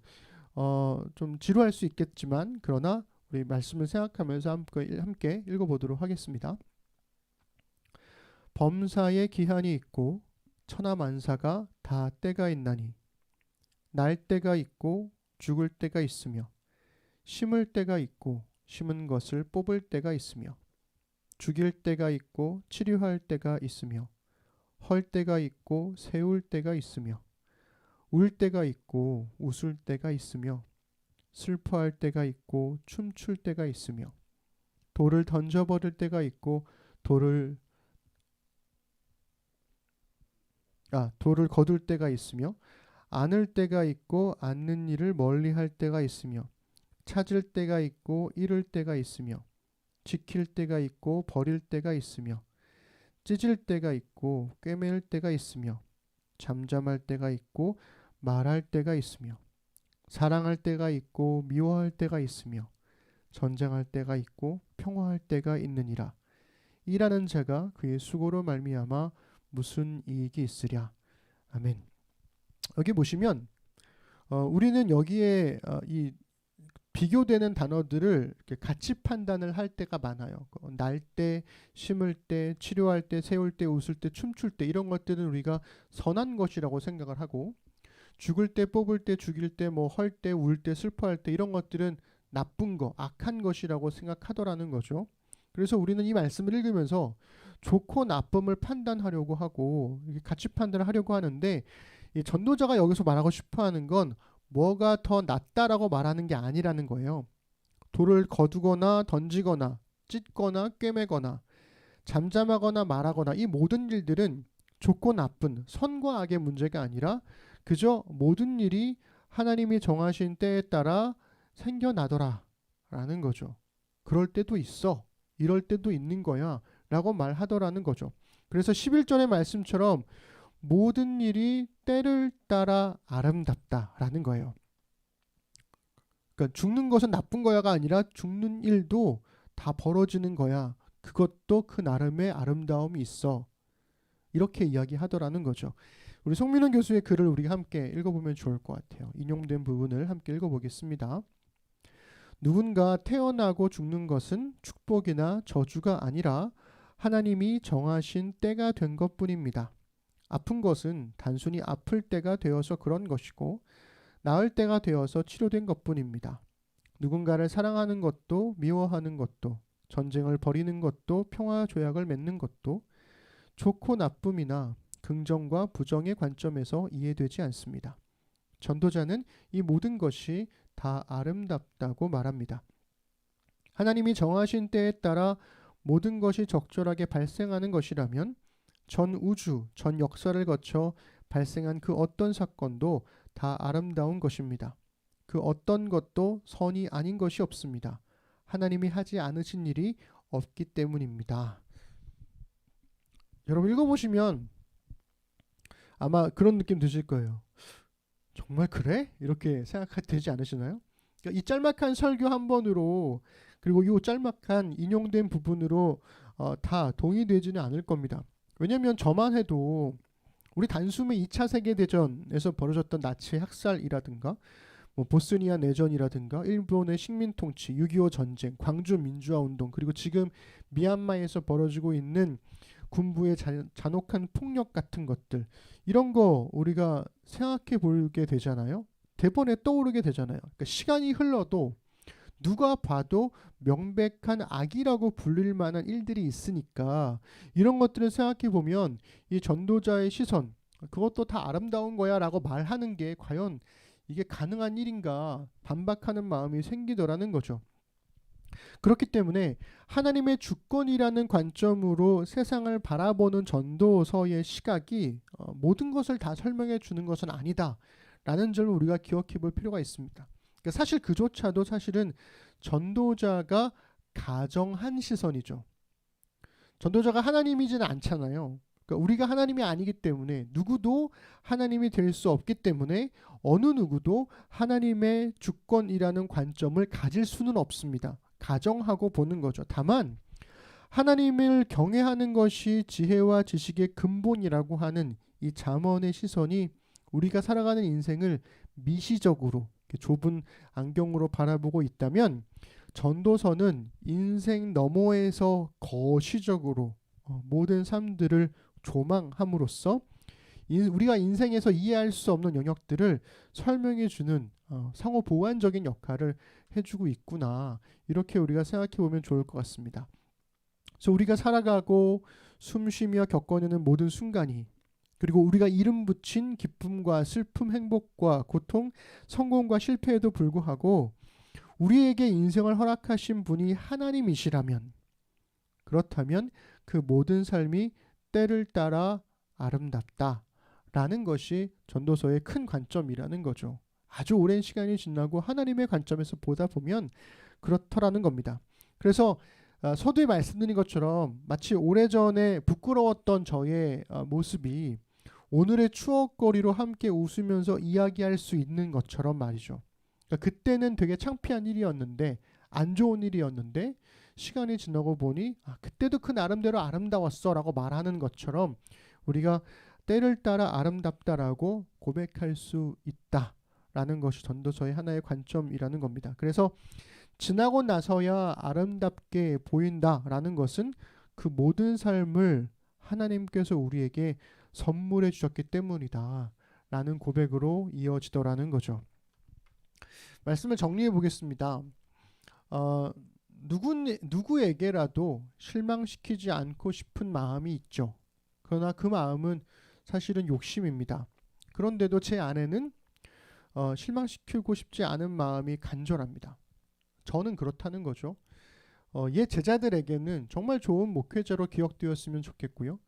좀 지루할 수 있겠지만 그러나 우리 말씀을 생각하면서 함께 읽어보도록 하겠습니다. 범사에 기한이 있고 천하만사가 다 때가 있나니 날 때가 있고 죽을 때가 있으며 심을 때가 있고 심은 것을 뽑을 때가 있으며 죽일 때가 있고 치료할 때가 있으며 헐 때가 있고 세울 때가 있으며 울 때가 있고 웃을 때가 있으며 슬퍼할 때가 있고 춤출 때가 있으며 돌을 던져버릴 때가 있고 돌을 거둘 때가 있으며 안을 때가 있고 않는 일을 멀리할 때가 있으며 찾을 때가 있고 잃을 때가 있으며 지킬 때가 있고 버릴 때가 있으며 찢을 때가 있고 꿰맬 때가 있으며 잠잠할 때가 있고 말할 때가 있으며 사랑할 때가 있고 미워할 때가 있으며 전쟁할 때가 있고 평화할 때가 있느니라. 일하는 자가 그의 수고로 말미암아 무슨 이익이 있으랴. 아멘. 여기 보시면 우리는 여기에 이 비교되는 단어들을 이렇게 같이 판단을 할 때가 많아요. 날 때, 심을 때, 치료할 때, 세울 때, 웃을 때, 춤출 때 이런 것들은 우리가 선한 것이라고 생각을 하고 죽을 때, 뽑을 때, 죽일 때, 뭐 헐 때, 울 때, 슬퍼할 때 이런 것들은 나쁜 거, 악한 것이라고 생각하더라는 거죠. 그래서 우리는 이 말씀을 읽으면서 좋고 나쁨을 판단하려고 하고 같이 판단을 하려고 하는데 이 전도자가 여기서 말하고 싶어하는 건 뭐가 더 낫다라고 말하는 게 아니라는 거예요. 돌을 거두거나 던지거나 찢거나 꿰매거나 잠잠하거나 말하거나 이 모든 일들은 좋고 나쁜 선과 악의 문제가 아니라 그저 모든 일이 하나님이 정하신 때에 따라 생겨나더라 라는 거죠. 그럴 때도 있어. 이럴 때도 있는 거야 라고 말하더라는 거죠. 그래서 11절의 말씀처럼 모든 일이 때를 따라 아름답다라는 거예요. 그러니까 죽는 것은 나쁜 거야가 아니라 죽는 일도 다 벌어지는 거야. 그것도 그 나름의 아름다움이 있어. 이렇게 이야기하더라는 거죠. 우리 송민원 교수의 글을 우리가 함께 읽어보면 좋을 것 같아요. 인용된 부분을 함께 읽어보겠습니다. 누군가 태어나고 죽는 것은 축복이나 저주가 아니라 하나님이 정하신 때가 된 것뿐입니다. 아픈 것은 단순히 아플 때가 되어서 그런 것이고 나을 때가 되어서 치료된 것뿐입니다. 누군가를 사랑하는 것도 미워하는 것도 전쟁을 벌이는 것도 평화 조약을 맺는 것도 좋고 나쁨이나 긍정과 부정의 관점에서 이해되지 않습니다. 전도자는 이 모든 것이 다 아름답다고 말합니다. 하나님이 정하신 때에 따라 모든 것이 적절하게 발생하는 것이라면 전 우주, 전 역사를 거쳐 발생한 그 어떤 사건도 다 아름다운 것입니다. 그 어떤 것도 선이 아닌 것이 없습니다. 하나님이 하지 않으신 일이 없기 때문입니다. 여러분 읽어보시면 아마 그런 느낌 드실 거예요. 정말 그래? 이렇게 생각되지 않으시나요? 그러니까 이 짤막한 설교 한 번으로 그리고 이 짤막한 인용된 부분으로 다 동의되지는 않을 겁니다. 왜냐하면 저만 해도 우리 단숨에 2차 세계대전에서 벌어졌던 나치의 학살이라든가 보스니아 내전이라든가 일본의 식민 통치, 6.25 전쟁, 광주 민주화 운동, 그리고 지금 미얀마에서 벌어지고 있는 군부의 잔혹한 폭력 같은 것들, 이런 거 우리가 생각해 보게 되잖아요. 대본에 떠오르게 되잖아요. 그러니까 시간이 흘러도 누가 봐도 명백한 악이라고 불릴 만한 일들이 있으니까 이런 것들을 생각해 보면 이 전도자의 시선, 그것도 다 아름다운 거야 라고 말하는 게 과연 이게 가능한 일인가 반박하는 마음이 생기더라는 거죠. 그렇기 때문에 하나님의 주권이라는 관점으로 세상을 바라보는 전도서의 시각이 모든 것을 다 설명해 주는 것은 아니다 라는 점을 우리가 기억해 볼 필요가 있습니다. 그러니까 사실 그조차도 사실은 전도자가 가정한 시선이죠. 전도자가 하나님이지는 않잖아요. 그러니까 우리가 하나님이 아니기 때문에 누구도 하나님이 될 수 없기 때문에 어느 누구도 하나님의 주권이라는 관점을 가질 수는 없습니다. 가정하고 보는 거죠. 다만 하나님을 경외하는 것이 지혜와 지식의 근본이라고 하는 이 잠언의 시선이 우리가 살아가는 인생을 미시적으로 좁은 안경으로 바라보고 있다면 전도서는 인생 너머에서 거시적으로 모든 삶들을 조망함으로써 우리가 인생에서 이해할 수 없는 영역들을 설명해 주는 상호 보완적인 역할을 해주고 있구나, 이렇게 우리가 생각해 보면 좋을 것 같습니다. 그래서 우리가 살아가고 숨쉬며 겪어내는 모든 순간이, 그리고 우리가 이름 붙인 기쁨과 슬픔, 행복과 고통, 성공과 실패에도 불구하고 우리에게 인생을 허락하신 분이 하나님이시라면, 그렇다면 그 모든 삶이 때를 따라 아름답다라는 것이 전도서의 큰 관점이라는 거죠. 아주 오랜 시간이 지나고 하나님의 관점에서 보다 보면 그렇더라는 겁니다. 그래서 서두에 말씀드린 것처럼 마치 오래전에 부끄러웠던 저의 모습이 오늘의 추억거리로 함께 웃으면서 이야기할 수 있는 것처럼 말이죠. 그러니까 그때는 되게 창피한 일이었는데, 안 좋은 일이었는데 시간이 지나고 보니 그때도 그 나름대로 아름다웠어 라고 말하는 것처럼 우리가 때를 따라 아름답다라고 고백할 수 있다라는 것이 전도서의 하나의 관점이라는 겁니다. 그래서 지나고 나서야 아름답게 보인다라는 것은 그 모든 삶을 하나님께서 우리에게 선물해 주셨기 때문이다 라는 고백으로 이어지더라는 거죠. 말씀을 정리해 보겠습니다. 누구에게라도 실망시키지 않고 싶은 마음이 있죠. 그러나 그 마음은 사실은 욕심입니다. 그런데도 제 안에는 실망시키고 싶지 않은 마음이 간절합니다. 저는 그렇다는 거죠. 옛 제자들에게는 정말 좋은 목회자로 기억되었으면 좋겠고요.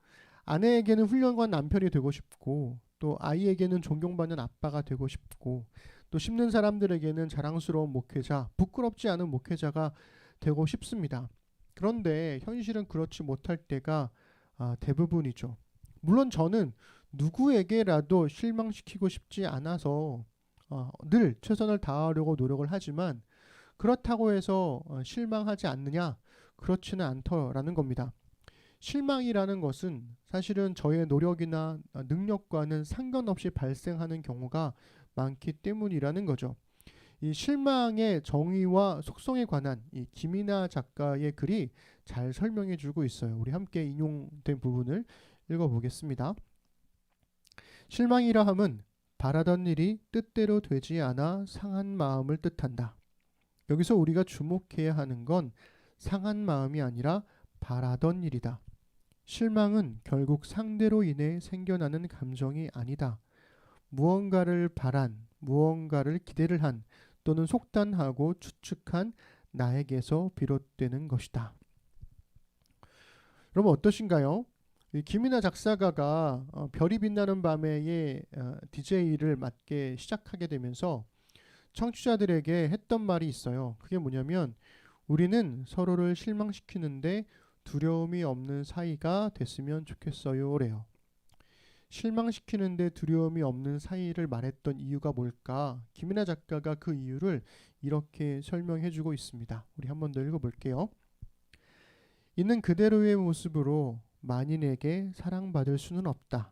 아내에게는 훌륭한 남편이 되고 싶고, 또 아이에게는 존경받는 아빠가 되고 싶고, 또 심는 사람들에게는 자랑스러운 목회자, 부끄럽지 않은 목회자가 되고 싶습니다. 그런데 현실은 그렇지 못할 때가 대부분이죠. 물론 저는 누구에게라도 실망시키고 싶지 않아서 늘 최선을 다하려고 노력을 하지만, 그렇다고 해서 실망하지 않느냐? 그렇지는 않더라는 겁니다. 실망이라는 것은 사실은 저의 노력이나 능력과는 상관없이 발생하는 경우가 많기 때문이라는 거죠. 이 실망의 정의와 속성에 관한 이 김이나 작가의 글이 잘 설명해 주고 있어요. 우리 함께 인용된 부분을 읽어보겠습니다. 실망이라 함은 바라던 일이 뜻대로 되지 않아 상한 마음을 뜻한다. 여기서 우리가 주목해야 하는 건 상한 마음이 아니라 바라던 일이다. 실망은 결국 상대로 인해 생겨나는 감정이 아니다. 무언가를 바란, 무언가를 기대를 한, 또는 속단하고 추측한 나에게서 비롯되는 것이다. 여러분 어떠신가요? 김이나 작사가가 별이 빛나는 밤에의 DJ를 맡게 시작하게 되면서 청취자들에게 했던 말이 있어요. 그게 뭐냐면, 우리는 서로를 실망시키는데 두려움이 없는 사이가 됐으면 좋겠어요 래요. 실망시키는데 두려움이 없는 사이를 말했던 이유가 뭘까? 김이나 작가가 그 이유를 이렇게 설명해 주고 있습니다. 우리 한 번 더 읽어볼게요. 있는 그대로의 모습으로 만인에게 사랑받을 수는 없다.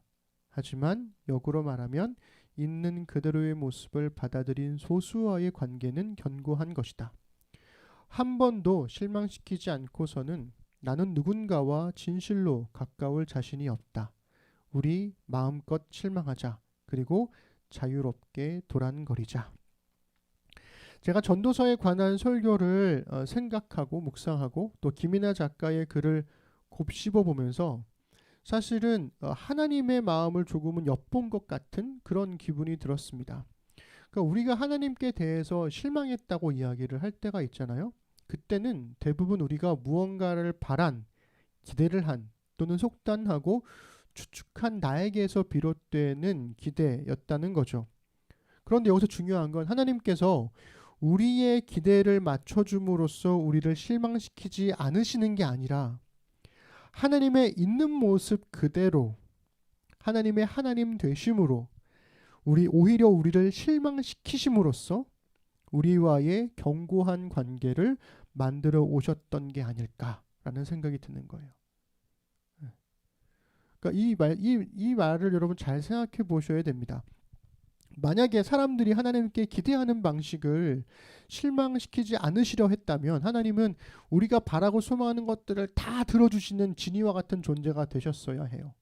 하지만 역으로 말하면 있는 그대로의 모습을 받아들인 소수와의 관계는 견고한 것이다. 한 번도 실망시키지 않고서는 나는 누군가와 진실로 가까울 자신이 없다. 우리 마음껏 실망하자. 그리고 자유롭게 도란거리자. 제가 전도서에 관한 설교를 생각하고 묵상하고 또 김이나 작가의 글을 곱씹어 보면서 사실은 하나님의 마음을 조금은 엿본 것 같은 그런 기분이 들었습니다. 그러니까 우리가 하나님께 대해서 실망했다고 이야기를 할 때가 있잖아요. 그때는 대부분 우리가 무언가를 바란, 기대를 한 또는 속단하고 추측한 나에게서 비롯되는 기대였다는 거죠. 그런데 여기서 중요한 건 하나님께서 우리의 기대를 맞춰줌으로써 우리를 실망시키지 않으시는 게 아니라 하나님의 있는 모습 그대로 하나님의 하나님 되심으로 오히려 우리를 실망시키심으로써 우리와의 견고한 관계를 만들어 오셨던 게 아닐까라는 생각이 드는 거예요. 그러니까 이 말을 여러분 잘 생각해 보셔야 됩니다. 만약에 사람들이 하나님께 기대하는 방식을 실망시키지 않으시려 했다면 하나님은 우리가 바라고 소망하는 것들을 다 들어주시는 진이와 같은 존재가 되셨어야 해요.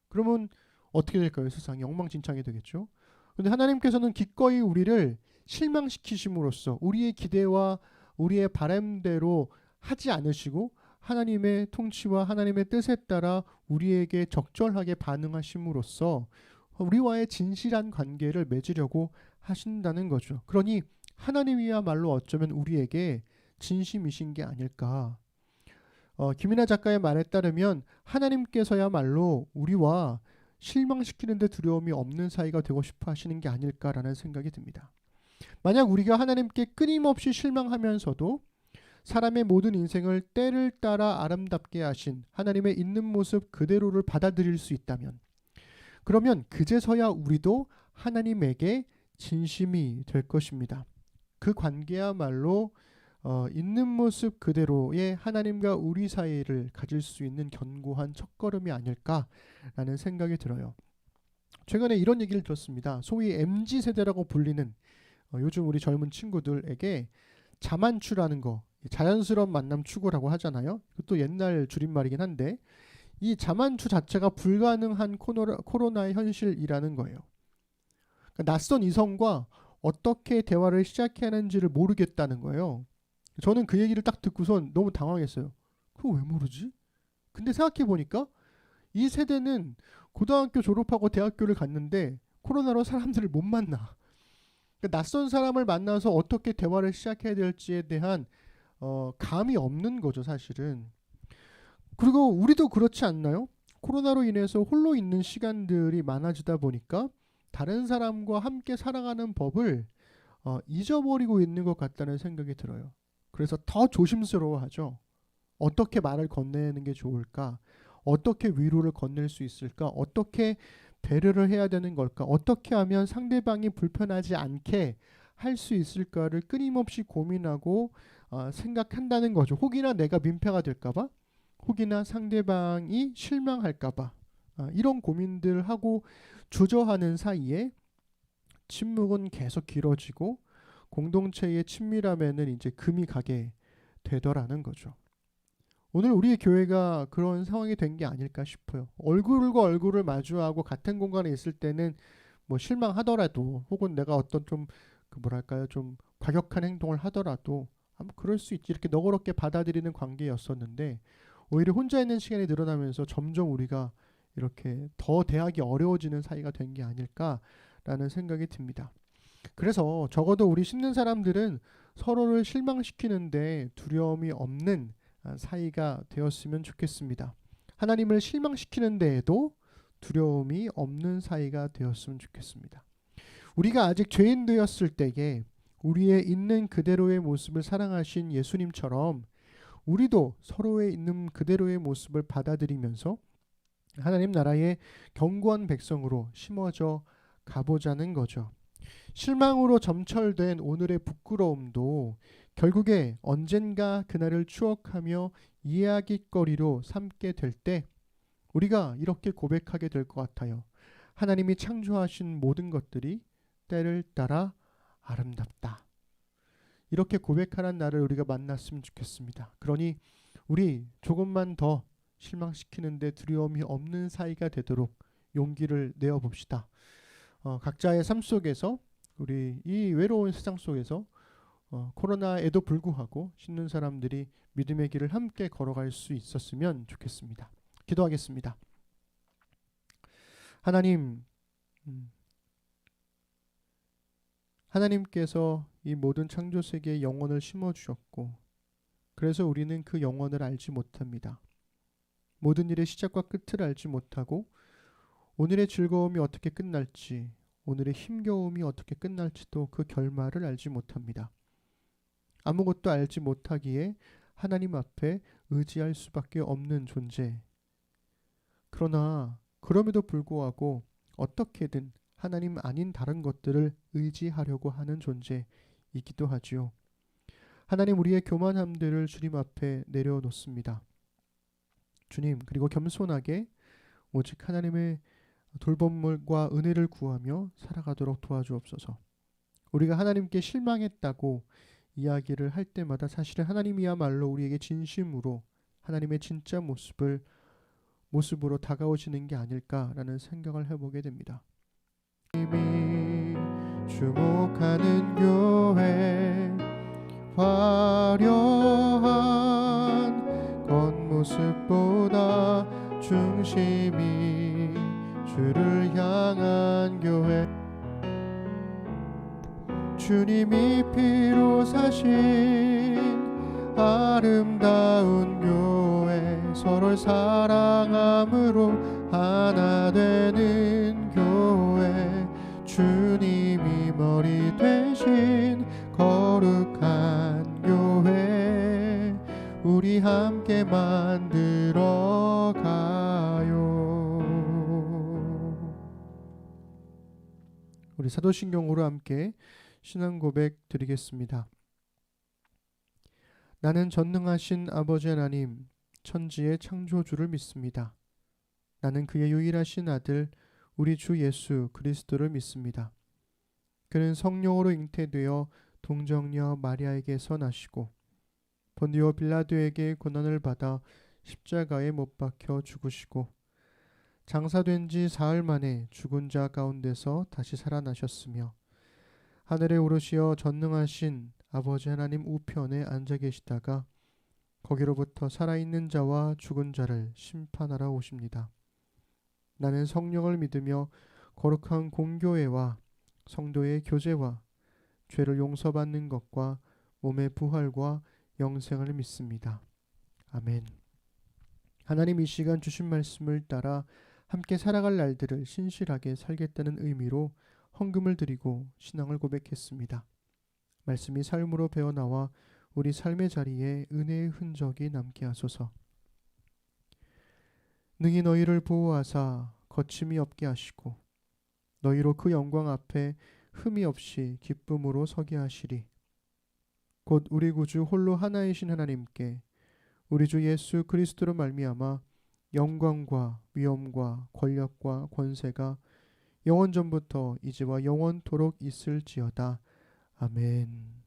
그러면 어떻게 될까요? 세상이 엉망진창이 되겠죠. 그런데 하나님께서는 기꺼이 우리를 실망시키심으로써 우리의 기대와 우리의 바람대로 하지 않으시고 하나님의 통치와 하나님의 뜻에 따라 우리에게 적절하게 반응하심으로써 우리와의 진실한 관계를 맺으려고 하신다는 거죠. 그러니 하나님이야말로 어쩌면 우리에게 진심이신 게 아닐까. 김이나 작가의 말에 따르면 하나님께서야말로 우리와 실망시키는 데 두려움이 없는 사이가 되고 싶어 하시는 게 아닐까라는 생각이 듭니다. 만약 우리가 하나님께 끊임없이 실망하면서도 사람의 모든 인생을 때를 따라 아름답게 하신 하나님의 있는 모습 그대로를 받아들일 수 있다면 그러면 그제서야 우리도 하나님에게 진심이 될 것입니다. 그 관계야말로 있는 모습 그대로의 하나님과 우리 사이를 가질 수 있는 견고한 첫걸음이 아닐까라는 생각이 들어요. 최근에 이런 얘기를 들었습니다. 소위 MZ세대라고 불리는 요즘 우리 젊은 친구들에게 자만추라는 거, 자연스러운 만남 추구라고 하잖아요. 그것도 옛날 줄임말이긴 한데 이 자만추 자체가 불가능한 코로나의 현실이라는 거예요. 그러니까 낯선 이성과 어떻게 대화를 시작해야 하는지를 모르겠다는 거예요. 저는 그 얘기를 딱 듣고선 너무 당황했어요. 그거 왜 모르지? 근데 생각해보니까 이 세대는 고등학교 졸업하고 대학교를 갔는데 코로나로 사람들을 못 만나. 그러니까 낯선 사람을 만나서 어떻게 대화를 시작해야 될지에 대한 감이 없는 거죠, 사실은. 그리고 우리도 그렇지 않나요? 코로나로 인해서 홀로 있는 시간들이 많아지다 보니까 다른 사람과 함께 살아가는 법을 잊어버리고 있는 것 같다는 생각이 들어요. 그래서 더 조심스러워하죠. 어떻게 말을 건네는 게 좋을까? 어떻게 위로를 건넬 수 있을까? 어떻게 배려를 해야 되는 걸까? 어떻게 하면 상대방이 불편하지 않게 할 수 있을까를 끊임없이 고민하고 생각한다는 거죠. 혹이나 내가 민폐가 될까봐? 혹이나 상대방이 실망할까봐 이런 고민들을 하고 주저하는 사이에 침묵은 계속 길어지고 공동체의 친밀함에는 이제 금이 가게 되더라는 거죠. 오늘 우리의 교회가 그런 상황이 된 게 아닐까 싶어요. 얼굴과 얼굴을 마주하고 같은 공간에 있을 때는 뭐 실망하더라도 혹은 내가 어떤 좀 좀 과격한 행동을 하더라도 그럴 수 있지 이렇게 너그럽게 받아들이는 관계였었는데 오히려 혼자 있는 시간이 늘어나면서 점점 우리가 이렇게 더 대하기 어려워지는 사이가 된 게 아닐까라는 생각이 듭니다. 그래서 적어도 우리 신는 사람들은 서로를 실망시키는데 두려움이 없는 사이가 되었으면 좋겠습니다. 하나님을 실망시키는 데에도 두려움이 없는 사이가 되었으면 좋겠습니다. 우리가 아직 죄인 되었을 때에 우리의 있는 그대로의 모습을 사랑하신 예수님처럼 우리도 서로의 있는 그대로의 모습을 받아들이면서 하나님 나라의 견고한 백성으로 심어져 가보자는 거죠. 실망으로 점철된 오늘의 부끄러움도 결국에 언젠가 그날을 추억하며 이야깃거리로 삼게 될 때 우리가 이렇게 고백하게 될 것 같아요. 하나님이 창조하신 모든 것들이 때를 따라 아름답다. 이렇게 고백하는 날을 우리가 만났으면 좋겠습니다. 그러니 우리 조금만 더 실망시키는데 두려움이 없는 사이가 되도록 용기를 내어 봅시다. 각자의 삶 속에서 우리 이 외로운 세상 속에서 코로나에도 불구하고 신는 사람들이 믿음의 길을 함께 걸어갈 수 있었으면 좋겠습니다. 기도하겠습니다. 하나님, 하나님께서 이 모든 창조 세계에 영혼을 심어 주셨고, 그래서 우리는 그 영혼을 알지 못합니다. 모든 일의 시작과 끝을 알지 못하고, 오늘의 즐거움이 어떻게 끝날지, 오늘의 힘겨움이 어떻게 끝날지도 그 결말을 알지 못합니다. 아무것도 알지 못하기에 하나님 앞에 의지할 수밖에 없는 존재. 그러나 그럼에도 불구하고 어떻게든 하나님 아닌 다른 것들을 의지하려고 하는 존재이기도 하지요. 하나님, 우리의 교만함들을 주님 앞에 내려놓습니다. 주님, 그리고 겸손하게 오직 하나님의 돌봄과 은혜를 구하며 살아가도록 도와주옵소서. 우리가 하나님께 실망했다고 이야기를 할 때마다 사실은 하나님이야말로 우리에게 진심으로 하나님의 진짜 모습으로 다가오시는 게 아닐까라는 생각을 해보게 됩니다. 하나님이 주목하는 교회, 화려한 겉모습보다 중심이 주를 향한 교회, 주님이 피로 사신 아름다운 교회, 서로를 사랑함으로 하나 되는 교회, 주님이 머리 되신 거룩한 교회, 우리 함께 만들어 가요. 우리 사도신경으로 함께 신앙 고백 드리겠습니다. 나는 전능하신 아버지 하나님, 천지의 창조주를 믿습니다. 나는 그의 유일하신 아들 우리 주 예수 그리스도를 믿습니다. 그는 성령으로 잉태되어 동정녀 마리아에게서 나시고 본디오 빌라도에게 고난을 받아 십자가에 못 박혀 죽으시고 장사된 지 사흘 만에 죽은 자 가운데서 다시 살아나셨으며 하늘에 오르시어 전능하신 아버지 하나님 우편에 앉아 계시다가 거기로부터 살아있는 자와 죽은 자를 심판하러 오십니다. 나는 성령을 믿으며 거룩한 공교회와 성도의 교제와 죄를 용서받는 것과 몸의 부활과 영생을 믿습니다. 아멘. 하나님, 이 시간 주신 말씀을 따라 함께 살아갈 날들을 신실하게 살겠다는 의미로 헌금을 드리고 신앙을 고백했습니다. 말씀이 삶으로 배어나와 우리 삶의 자리에 은혜의 흔적이 남게 하소서. 능히 너희를 보호하사 거침이 없게 하시고 너희로 그 영광 앞에 흠이 없이 기쁨으로 서게 하시리. 곧 우리 구주 홀로 하나이신 하나님께 우리 주 예수 그리스도로 말미암아 영광과 위엄과 권력과 권세가 영원 전부터 이제와 영원토록 있을지어다. 아멘.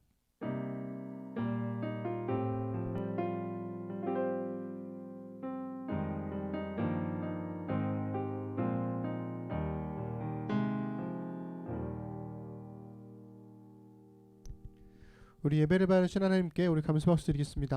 우리 예배를 받으신 하나님께 우리 감사 박수 드리겠습니다.